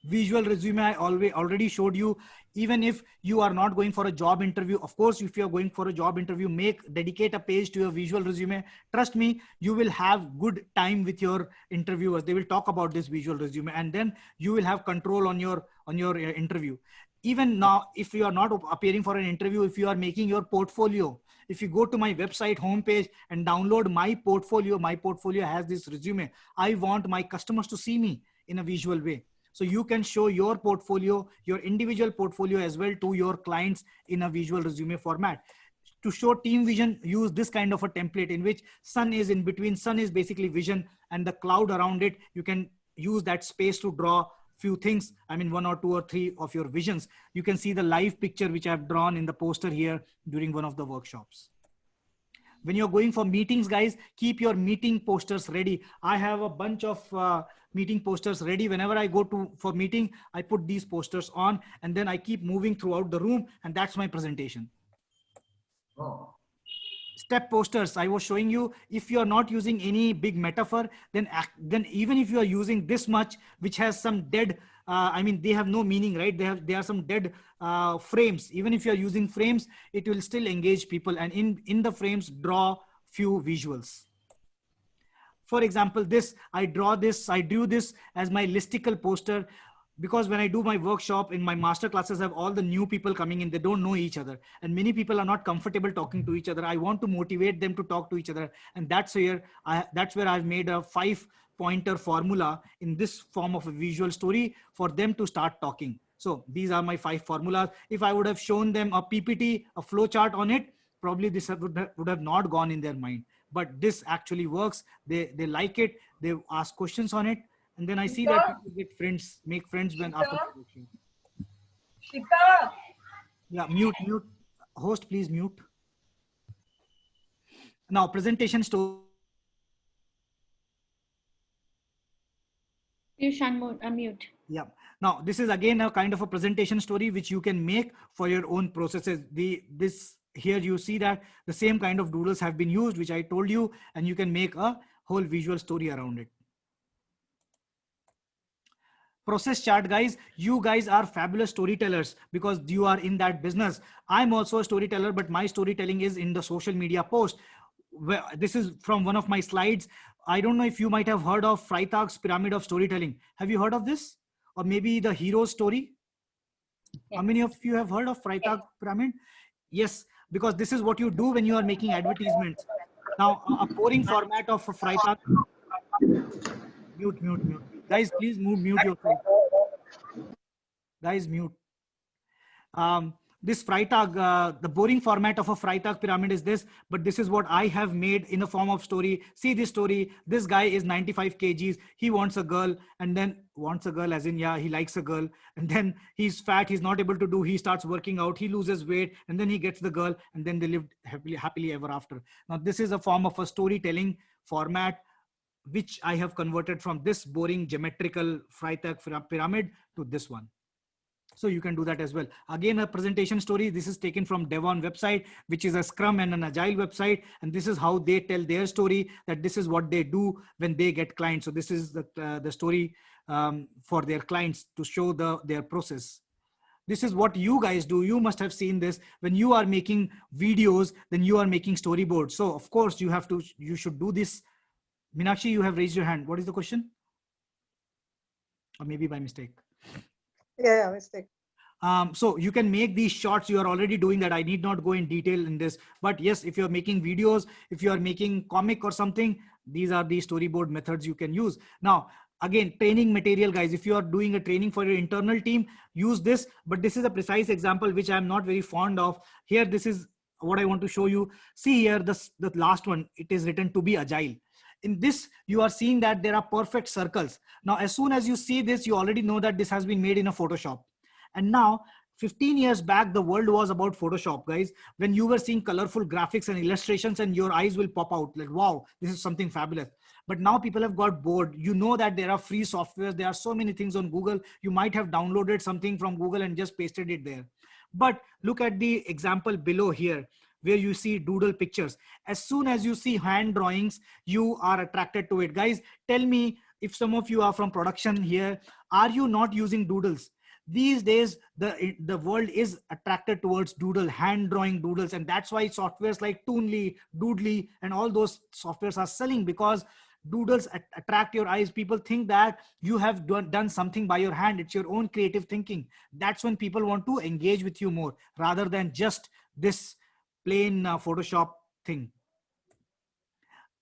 Speaker 2: Visual resume, I already showed you. Even if you are not going for a job interview, of course, if you're going for a job interview, dedicate a page to your visual resume. Trust me, you will have good time with your interviewers. They will talk about this visual resume, and then you will have control on your interview. Even now, if you are not appearing for an interview, if you are making your portfolio, if you go to my website homepage and download my portfolio has this resume. I want my customers to see me in a visual way. So you can show your portfolio, your individual portfolio as well to your clients in a visual resume format. To show team vision, use this kind of a template in which sun is in between. Sun is basically vision, and the cloud around it, you can use that space to draw few things. I mean, 1 or 2 or 3 of your visions. You can see the live picture which I've drawn in the poster here during one of the workshops. When you're going for meetings, guys, keep your meeting posters ready. I have a bunch of meeting posters ready. Whenever I go for meeting, I put these posters on, and then I keep moving throughout the room, and that's my presentation.
Speaker 4: Oh.
Speaker 2: Step posters, I was showing you. If you are not using any big metaphor, then even if you are using this much, which has some dead, I mean, they have no meaning, right? They are some dead frames. Even if you are using frames, it will still engage people. And in the frames, draw few visuals. For example, I drew this as my listicle poster, because when I do my workshop in my master classes, I have all the new people coming in. They don't know each other, and many people are not comfortable talking to each other. I want to motivate them to talk to each other. And that's where I've made a 5-pointer formula in this form of a visual story for them to start talking. So these are my 5 formulas. If I would have shown them a PPT, a flow chart on it, probably this would have not gone in their mind. But this actually works. They like it. They ask questions on it. And then I see that people get friends, make friends when after the workshop. Yeah, mute. Host, please mute. Now, presentation story.
Speaker 1: Piyush, unmute.
Speaker 2: Yeah. Now, this is again a kind of a presentation story which you can make for your own processes. This here you see that the same kind of doodles have been used, which I told you, and you can make a whole visual story around it. Process chart, guys. You guys are fabulous storytellers because you are in that business. I'm also a storyteller, but my storytelling is in the social media post. This is from one of my slides. I don't know if you might have heard of Freytag's pyramid of storytelling. Have you heard of this? Or maybe the hero story?
Speaker 1: Yes.
Speaker 2: How many of you have heard of Freytag pyramid? Yes, because this is what you do when you are making advertisements. Now, a boring format of a Freytag. Mute. Guys, please mute yourself. Guys, mute. This Freytag, the boring format of a Freytag pyramid is this, but this is what I have made in the form of story. See this story. This guy is 95 kgs. He wants a girl, and then wants a girl as in, yeah, he likes a girl. And then he's fat. He's not able to do. He starts working out. He loses weight, and then he gets the girl, and then they lived happily ever after. Now, this is a form of a storytelling format, which I have converted from this boring geometrical Freytag pyramid to this one. So you can do that as well. Again, a presentation story. This is taken from Devon website, which is a Scrum and an Agile website. And this is how they tell their story, that this is what they do when they get clients. So this is the story for their clients to show their process. This is what you guys do. You must have seen this when you are making videos, then you are making storyboards. So of course you should do this. Meenakshi, you have raised your hand. What is the question? Or maybe by mistake.
Speaker 3: Yeah, mistake.
Speaker 2: So you can make these shots. You are already doing that. I need not go in detail in this, but yes, if you're making videos, if you are making comic or something, these are the storyboard methods you can use. Now, again, training material, guys. If you are doing a training for your internal team, use this, but this is a precise example, which I'm not very fond of. Here, this is what I want to show you. See here, the last one, it is written to be agile. In this, you are seeing that there are perfect circles. Now, as soon as you see this, you already know that this has been made in a Photoshop. And now, 15 years back, the world was about Photoshop, guys. When you were seeing colorful graphics and illustrations, and your eyes will pop out like, wow, this is something fabulous. But now people have got bored. You know that there are free softwares. There are so many things on Google. You might have downloaded something from Google and just pasted it there. But look at the example below here, where you see doodle pictures. As soon as you see hand drawings, you are attracted to it. Guys, tell me, if some of you are from production here, are you not using doodles? These days, the world is attracted towards doodle, hand drawing doodles. And that's why softwares like Toonly, Doodly, and all those softwares are selling, because doodles attract your eyes. People think that you have done something by your hand. It's your own creative thinking. That's when people want to engage with you more, rather than just this plain Photoshop thing.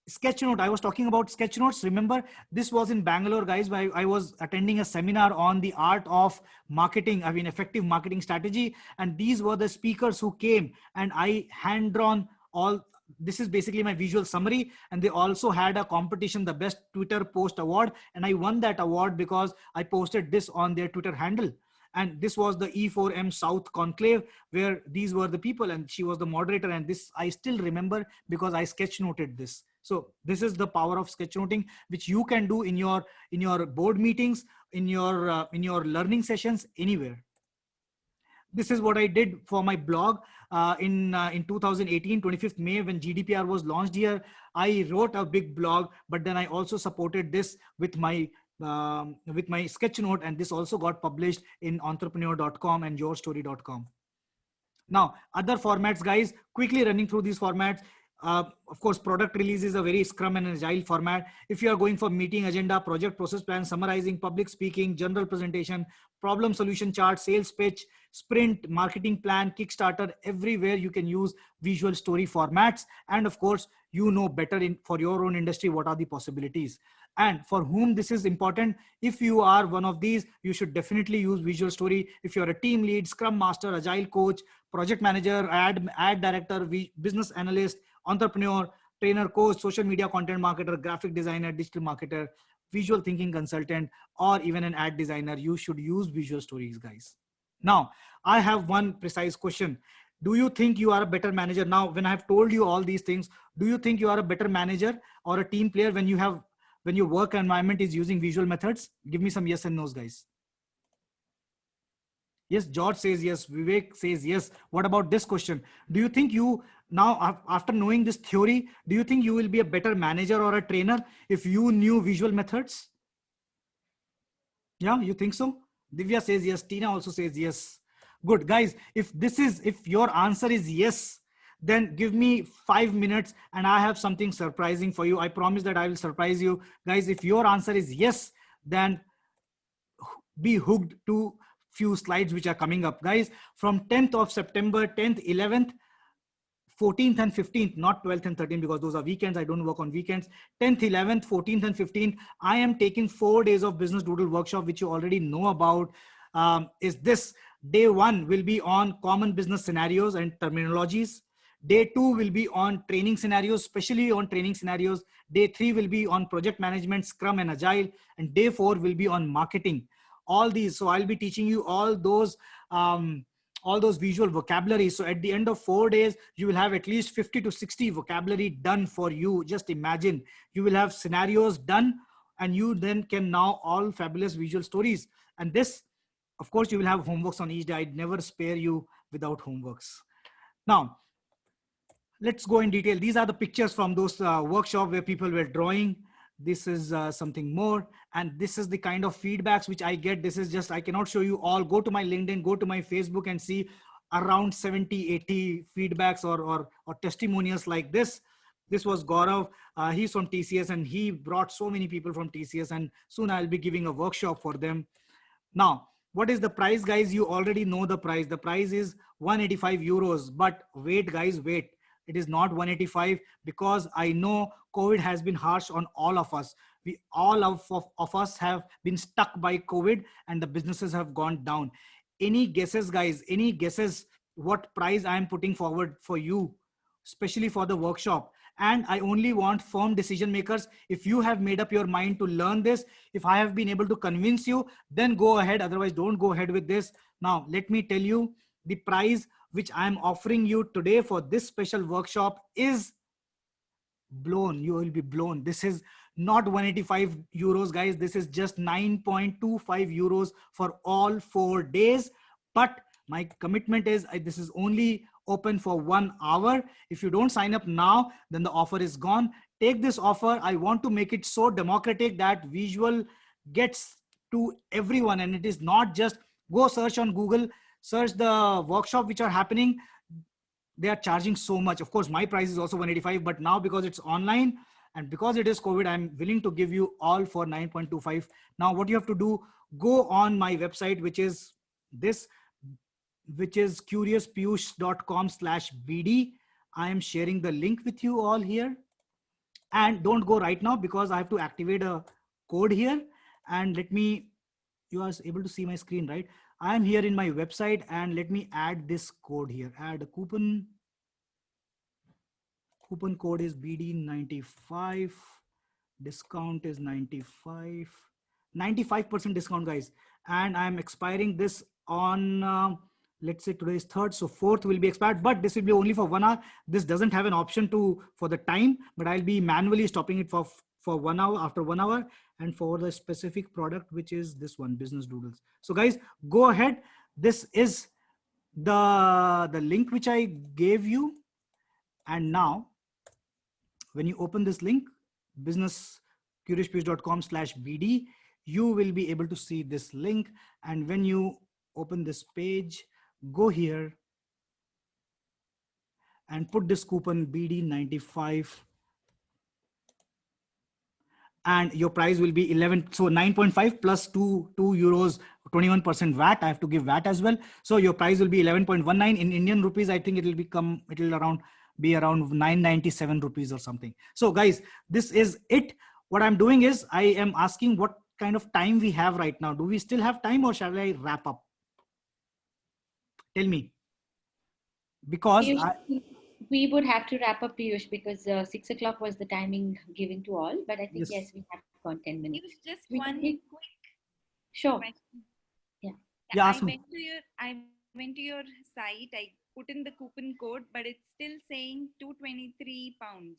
Speaker 2: Sketchnote. I was talking about Sketchnotes. Remember, this was in Bangalore, guys. I was attending a seminar on the art of marketing, effective marketing strategy. And these were the speakers who came, and I hand drawn all. This is basically my visual summary. And they also had a competition, the best Twitter post award. And I won that award because I posted this on their Twitter handle. And this was the E4M South Conclave, where these were the people, and she was the moderator. And this I still remember because I sketchnoted this. So this is the power of sketchnoting, which you can do in your board meetings, in your learning sessions, anywhere. This is what I did for my blog in 2018, 25th May, when GDPR was launched here. I wrote a big blog, but then I also supported this with my Sketchnote, and this also got published in entrepreneur.com and yourstory.com. Now, other formats, guys, quickly running through these formats. Of course, product release is a very Scrum and Agile format. If you are going for meeting agenda, project process plan, summarizing, public speaking, general presentation, problem solution chart, sales pitch, sprint, marketing plan, Kickstarter, everywhere you can use visual story formats. And of course, you know better for your own industry what are the possibilities. And for whom this is important, if you are one of these, you should definitely use visual story. If you're a team lead, Scrum Master, Agile coach, project manager, ad director, business analyst, entrepreneur, trainer, coach, social media content marketer, graphic designer, digital marketer, visual thinking consultant, or even an ad designer, you should use visual stories, guys. Now, I have one precise question. Do you think you are a better manager? Now, when I have told you all these things, do you think you are a better manager or a team player when your work environment is using visual methods? Give me some yes and no's, guys. Yes, George says yes. Vivek says yes. What about this question? Do you think you now, after knowing this theory, do you think you will be a better manager or a trainer if you knew visual methods? Yeah, you think so? Divya says yes. Tina also says yes. Good, guys. If your answer is yes, then give me 5 minutes and I have something surprising for you. I promise that I will surprise you. Guys, if your answer is yes, then be hooked to few slides which are coming up. Guys, from 10th of September, 10th, 11th, 14th and 15th, not 12th and 13th because those are weekends. I don't work on weekends. 10th, 11th, 14th and 15th, I am taking 4 days of Business Doodle workshop, which you already know about. Is this day 1 will be on common business scenarios and terminologies. Day 2 will be on training scenarios, especially on training scenarios. Day 3 will be on project management, Scrum and Agile. And day 4 will be on marketing. All these. So I'll be teaching you all those visual vocabulary. So at the end of 4 days, you will have at least 50 to 60 vocabulary done for you. Just imagine you will have scenarios done and you then can now all fabulous visual stories. And this, of course, you will have homeworks on each day. I'd never spare you without homeworks. Now, let's go in detail. These are the pictures from those workshops where people were drawing. This is something more. And this is the kind of feedbacks which I get. This is just, I cannot show you all. Go to my LinkedIn, go to my Facebook and see around 70, 80 feedbacks or testimonials like this. This was Gaurav. He's from TCS and he brought so many people from TCS and soon I'll be giving a workshop for them. Now, what is the price, guys? You already know the price. The price is 185 euros. But wait, guys, wait. It is not 185 because I know COVID has been harsh on all of us. We all of us have been stuck by COVID and the businesses have gone down. Any guesses, guys? Any guesses what price I am putting forward for you, especially for the workshop? And I only want firm decision makers. If you have made up your mind to learn this, if I have been able to convince you, then go ahead. Otherwise, don't go ahead with this. Now, let me tell you the price which I am offering you today for this special workshop is blown. You will be blown. This is not 185 euros, guys. This is just 9.25 euros for all 4 days. But my commitment is this is only open for 1 hour. If you don't sign up now, then the offer is gone. Take this offer. I want to make it so democratic that visual gets to everyone. And it is not just go search on Google, search the workshop which are happening. They are charging so much. Of course, my price is also 185, but now because it's online and because it is COVID, I'm willing to give you all for 9.25. Now, what you have to do, go on my website, which is this, which is curiouspiyush.com/BD. I am sharing the link with you all here. And don't go right now because I have to activate a code here. And let me, you are able to see my screen, right? I am here in my website and let me add this code here. Add a coupon. Coupon code is BD95. Discount is 95. 95% discount, guys. And I'm expiring this on, let's say today is 3rd. So 4th will be expired, but this will be only for 1 hour. This doesn't have an option for the time, but I'll be manually stopping it for 1 hour, after 1 hour, and for the specific product, which is this one, Business Doodles. So guys, go ahead. This is the link which I gave you. And now when you open this link, curiouspiyush.com/BD, you will be able to see this link. And when you open this page, go here and put this coupon BD95 and your price will be 11. So 9.5 plus 2 euros, 21% VAT. I have to give VAT as well. So your price will be 11.19 in Indian rupees. I think it will be around 997 rupees or something. So guys, this is it. What I'm doing is I am asking what kind of time we have right now. Do we still have time or shall I wrap up? Tell me. Because
Speaker 1: we would have to wrap up, Piyush, because 6 o'clock was the timing given to all. But I think, yes, we have got 10 minutes.
Speaker 7: Piyush, just one quick
Speaker 1: sure
Speaker 7: question.
Speaker 1: Yeah.
Speaker 7: I
Speaker 2: ask me.
Speaker 7: went to your site. I put in the coupon code, but it's still saying 223 pounds.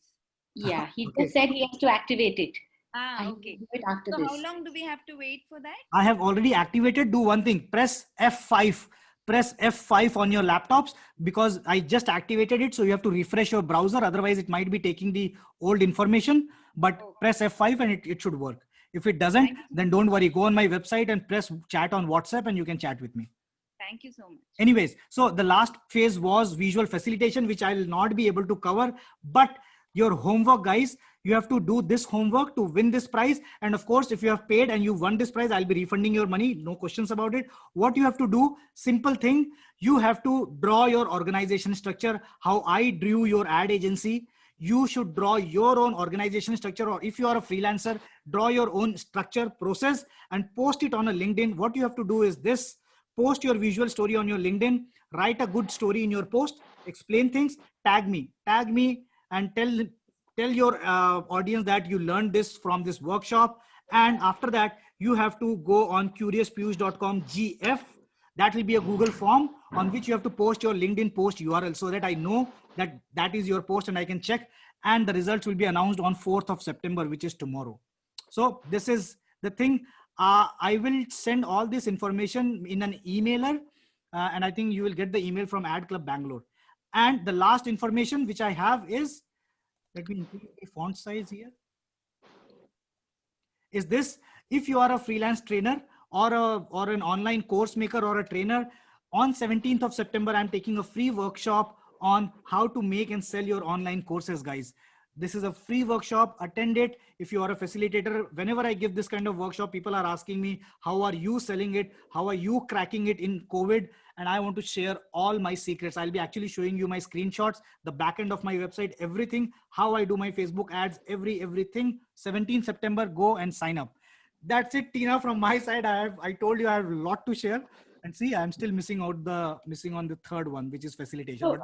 Speaker 1: Yeah, he
Speaker 2: Okay.
Speaker 1: just said he has to activate it.
Speaker 7: Ah,
Speaker 1: And
Speaker 7: okay.
Speaker 1: he'll do it after
Speaker 7: So
Speaker 1: this.
Speaker 7: how long do we have to wait for that?
Speaker 2: I have already activated. Do one thing, press F5. Press F5 on your laptops because I just activated it. So you have to refresh your browser. Otherwise it might be taking the old information, but
Speaker 7: Okay.
Speaker 2: press F5 and it should work. If it doesn't,
Speaker 7: Thank you so
Speaker 2: then don't worry. Go on my website and press chat on WhatsApp and you can chat with me.
Speaker 7: Thank you so much.
Speaker 2: Anyways, so the last phase was visual facilitation, which I will not be able to cover, but your homework, guys, you have to do this homework to win this prize. And of course, if you have paid and you won this prize, I'll be refunding your money. No questions about it. What you have to do, simple thing, you have to draw your organization structure. How I drew your ad agency. You should draw your own organization structure, or if you are a freelancer, draw your own structure process and post it on a LinkedIn. What you have to do is this: post your visual story on your LinkedIn, write a good story in your post, explain things, tag me, and tell your audience that you learned this from this workshop. And after that, you have to go on CuriousPiyush.com GF. That will be a Google form on which you have to post your LinkedIn post URL so that I know that that is your post and I can check. And the results will be announced on 4th of September, which is tomorrow. So this is the thing. I will send all this information in an emailer, and I think you will get the email from Ad Club Bangalore. And the last information which I have is, let me increase the font size here, is this: if you are a freelance trainer or an online course maker or a trainer, on 17th of September, I'm taking a free workshop on how to make and sell your online courses, guys. This is a free workshop. Attend it. If you are a facilitator, whenever I give this kind of workshop, people are asking me, how are you selling it? How are you cracking it in COVID? And I want to share all my secrets. I'll be actually showing you my screenshots, the back end of my website, everything, how I do my Facebook ads, everything. 17th September, go and sign up. That's it, Tina, from my side. I told you I have a lot to share. And see, I'm still missing on the third one, which is facilitation.
Speaker 1: So,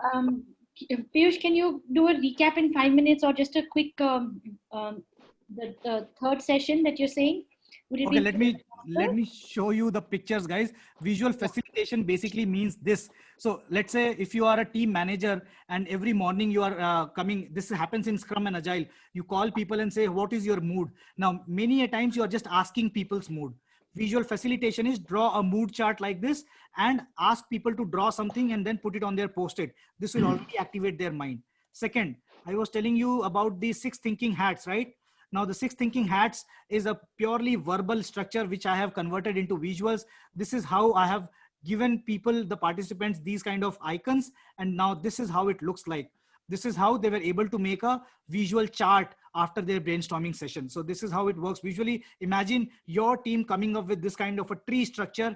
Speaker 1: Piyush, can you do a recap in 5 minutes or just a quick the third session that you're saying? Would it
Speaker 2: Okay,
Speaker 1: be
Speaker 2: let me show you the pictures, guys. Visual facilitation basically means this. So let's say if you are a team manager and every morning you are coming, this happens in Scrum and Agile. You call people and say, what is your mood? Now, many a times you are just asking people's mood. Visual facilitation is draw a mood chart like this and ask people to draw something and then put it on their post-it. This will already activate their mind. Second, I was telling you about the 6 thinking hats, right? Now the 6 thinking hats is a purely verbal structure which I have converted into visuals. This is how I have given people, the participants, these kind of icons. And now this is how it looks like. This is how they were able to make a visual chart after their brainstorming session. So this is how it works visually. Imagine your team coming up with this kind of a tree structure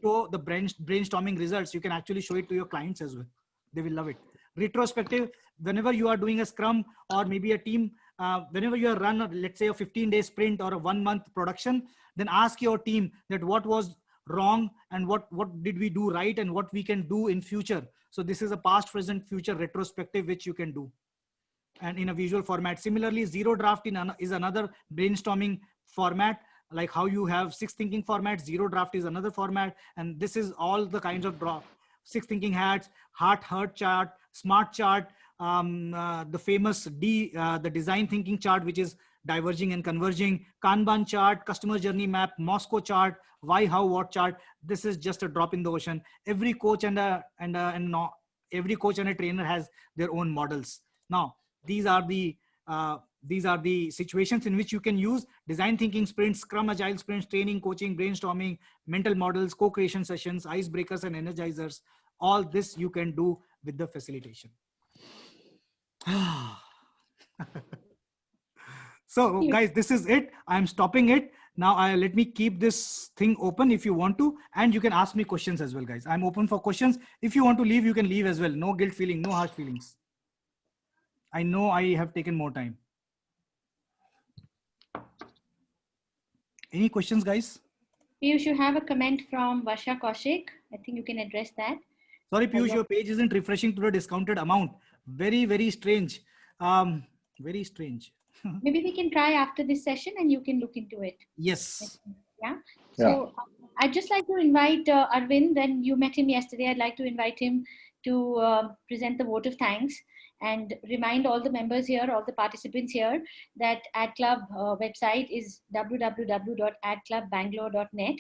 Speaker 2: to the brainstorming results. You can actually show it to your clients as well. They will love it. Retrospective, whenever you are doing a Scrum or maybe a team, whenever you run, let's say a 15-day sprint or a 1-month production, then ask your team that what was wrong and what did we do right and what we can do in future. So this is a past, present, future retrospective, which you can do. And in a visual format. Similarly, zero draft is another brainstorming format, like how you have 6 thinking formats. Zero draft is another format. And this is all the kinds of draft. 6 thinking hats, heart chart, smart chart, the famous the design thinking chart, which is diverging and converging, Kanban chart, customer journey map, Moscow chart, why, how, what chart. This is just a drop in the ocean. Every coach and every coach and a trainer has their own models. Now, these are the situations in which you can use design thinking sprints, Scrum, Agile sprints, training, coaching, brainstorming, mental models, co-creation sessions, icebreakers and energizers. All this you can do with the facilitation. So guys, this is it. I'm stopping it. Now let me keep this thing open if you want to, and you can ask me questions as well, guys. I'm open for questions. If you want to leave, you can leave as well. No guilt feeling, no harsh feelings. I know I have taken more time. Any questions, guys?
Speaker 1: Piyush, you have a comment from Varsha Kaushik. I think you can address that.
Speaker 2: Sorry, Piyush, your page isn't refreshing to the discounted amount. Very, very strange. Very strange.
Speaker 1: Maybe we can try after this session and you can look into it.
Speaker 2: Yes.
Speaker 1: Yeah. So I'd just like to invite Arvind, and you met him yesterday. I'd like to invite him to present the vote of thanks and remind all the members here, all the participants here, that Ad Club website is www.adclubbangalore.net.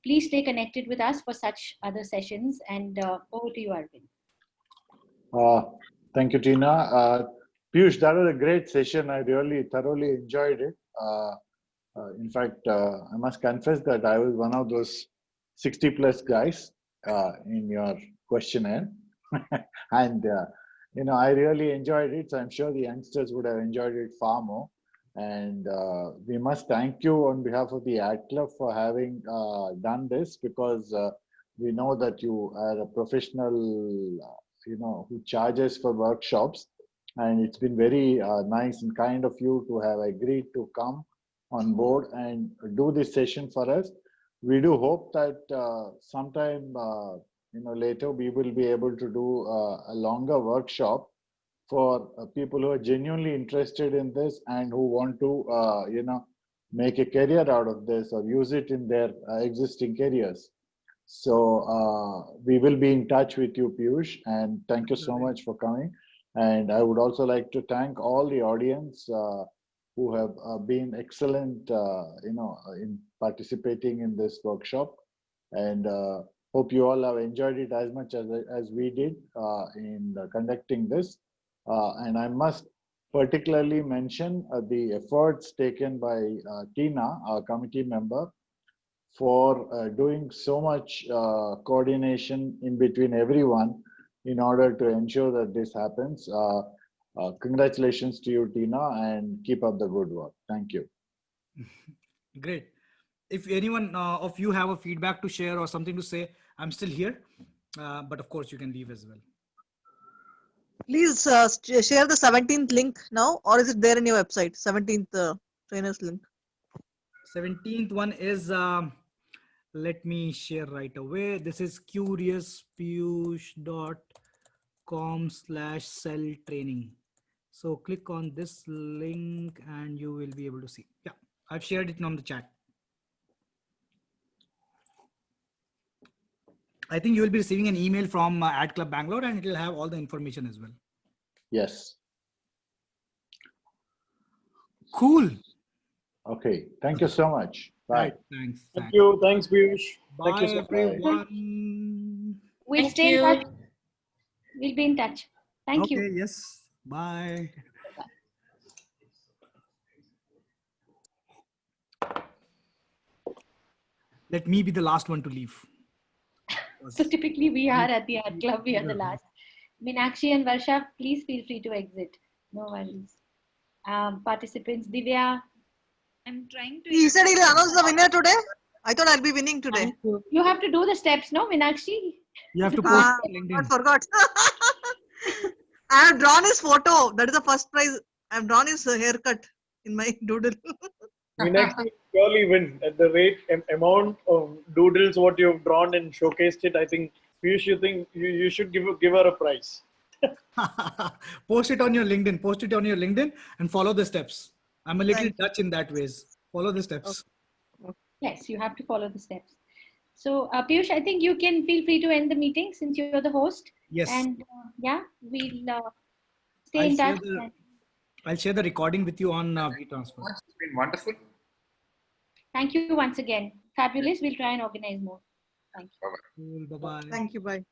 Speaker 1: Please stay connected with us for such other sessions, and over to you, Arvind.
Speaker 5: Thank you, Tina. Piyush, that was a great session. I really thoroughly enjoyed it. In fact, I must confess that I was one of those 60 plus guys in your questionnaire. And, I really enjoyed it. So I'm sure the youngsters would have enjoyed it far more. And we must thank you on behalf of the Ad Club for having done this, because we know that you are a professional, who charges for workshops. And it's been very nice and kind of you to have agreed to come on board and do this session for us. We do hope that sometime later we will be able to do a longer workshop for people who are genuinely interested in this and who want to make a career out of this or use it in their existing careers. So we will be in touch with you, Piyush, and thank you so much for coming. And I would also like to thank all the audience who have been excellent, in participating in this workshop. And hope you all have enjoyed it as much as we did in conducting this. And I must particularly mention the efforts taken by Tina, our committee member, for doing so much coordination in between everyone in order to ensure that this happens. Congratulations to you, Tina, and keep up the good work. Thank you.
Speaker 2: Great. If anyone of you have a feedback to share or something to say, I'm still here. But of course, you can leave as well.
Speaker 3: Please share the 17th link now, or is it there in your website? 17th trainers link.
Speaker 2: 17th one is, let me share right away. This is curiouspiyush.com/cell training. So click on this link and you will be able to see. Yeah, I've shared it on the chat. I think you will be receiving an email from Ad Club Bangalore, and it will have all the information as well.
Speaker 5: Yes.
Speaker 2: Cool.
Speaker 5: Okay. Thank you so much. Bye.
Speaker 2: Right. Thanks.
Speaker 9: Thank you. Thanks, Piyush.
Speaker 2: Bye,
Speaker 9: Thank you so much.
Speaker 2: everyone.
Speaker 1: We'll
Speaker 6: Thank
Speaker 1: stay in
Speaker 6: you.
Speaker 1: touch. We'll be in touch. Thank you.
Speaker 2: Okay. Yes. Bye. Let me be the last one to leave.
Speaker 1: So typically we are at the Ad Club, we are the last. Meenakshi and Varsha, please feel free to exit. No worries. Participants, Divya.
Speaker 7: I'm trying to.
Speaker 3: He said he'll announce the winner today. I thought I'll be winning today.
Speaker 1: Thank you. You have to do the steps, no, Meenakshi?
Speaker 2: You have to post
Speaker 3: Ah,
Speaker 2: it on LinkedIn.
Speaker 3: forgot. I have drawn his photo. That is the first prize. I have drawn his haircut in my doodle.
Speaker 9: We next will surely win at the rate amount of doodles what you've drawn and showcased it. I think you should give her a prize.
Speaker 2: Post it on your LinkedIn. Post it on your LinkedIn and follow the steps. I'm a little Dutch in that ways. Follow the steps.
Speaker 3: Okay.
Speaker 1: Yes, you have to follow the steps. So, Piyush, I think you can feel free to end the meeting since you're the host.
Speaker 2: Yes.
Speaker 1: And yeah, we'll stay in touch.
Speaker 2: I'll share the recording with you on WeTransfer.
Speaker 4: It's been wonderful.
Speaker 1: Thank you once again. Fabulous. We'll try and organize more. Thank you.
Speaker 2: Cool. Bye-bye.
Speaker 3: Thank you. Bye.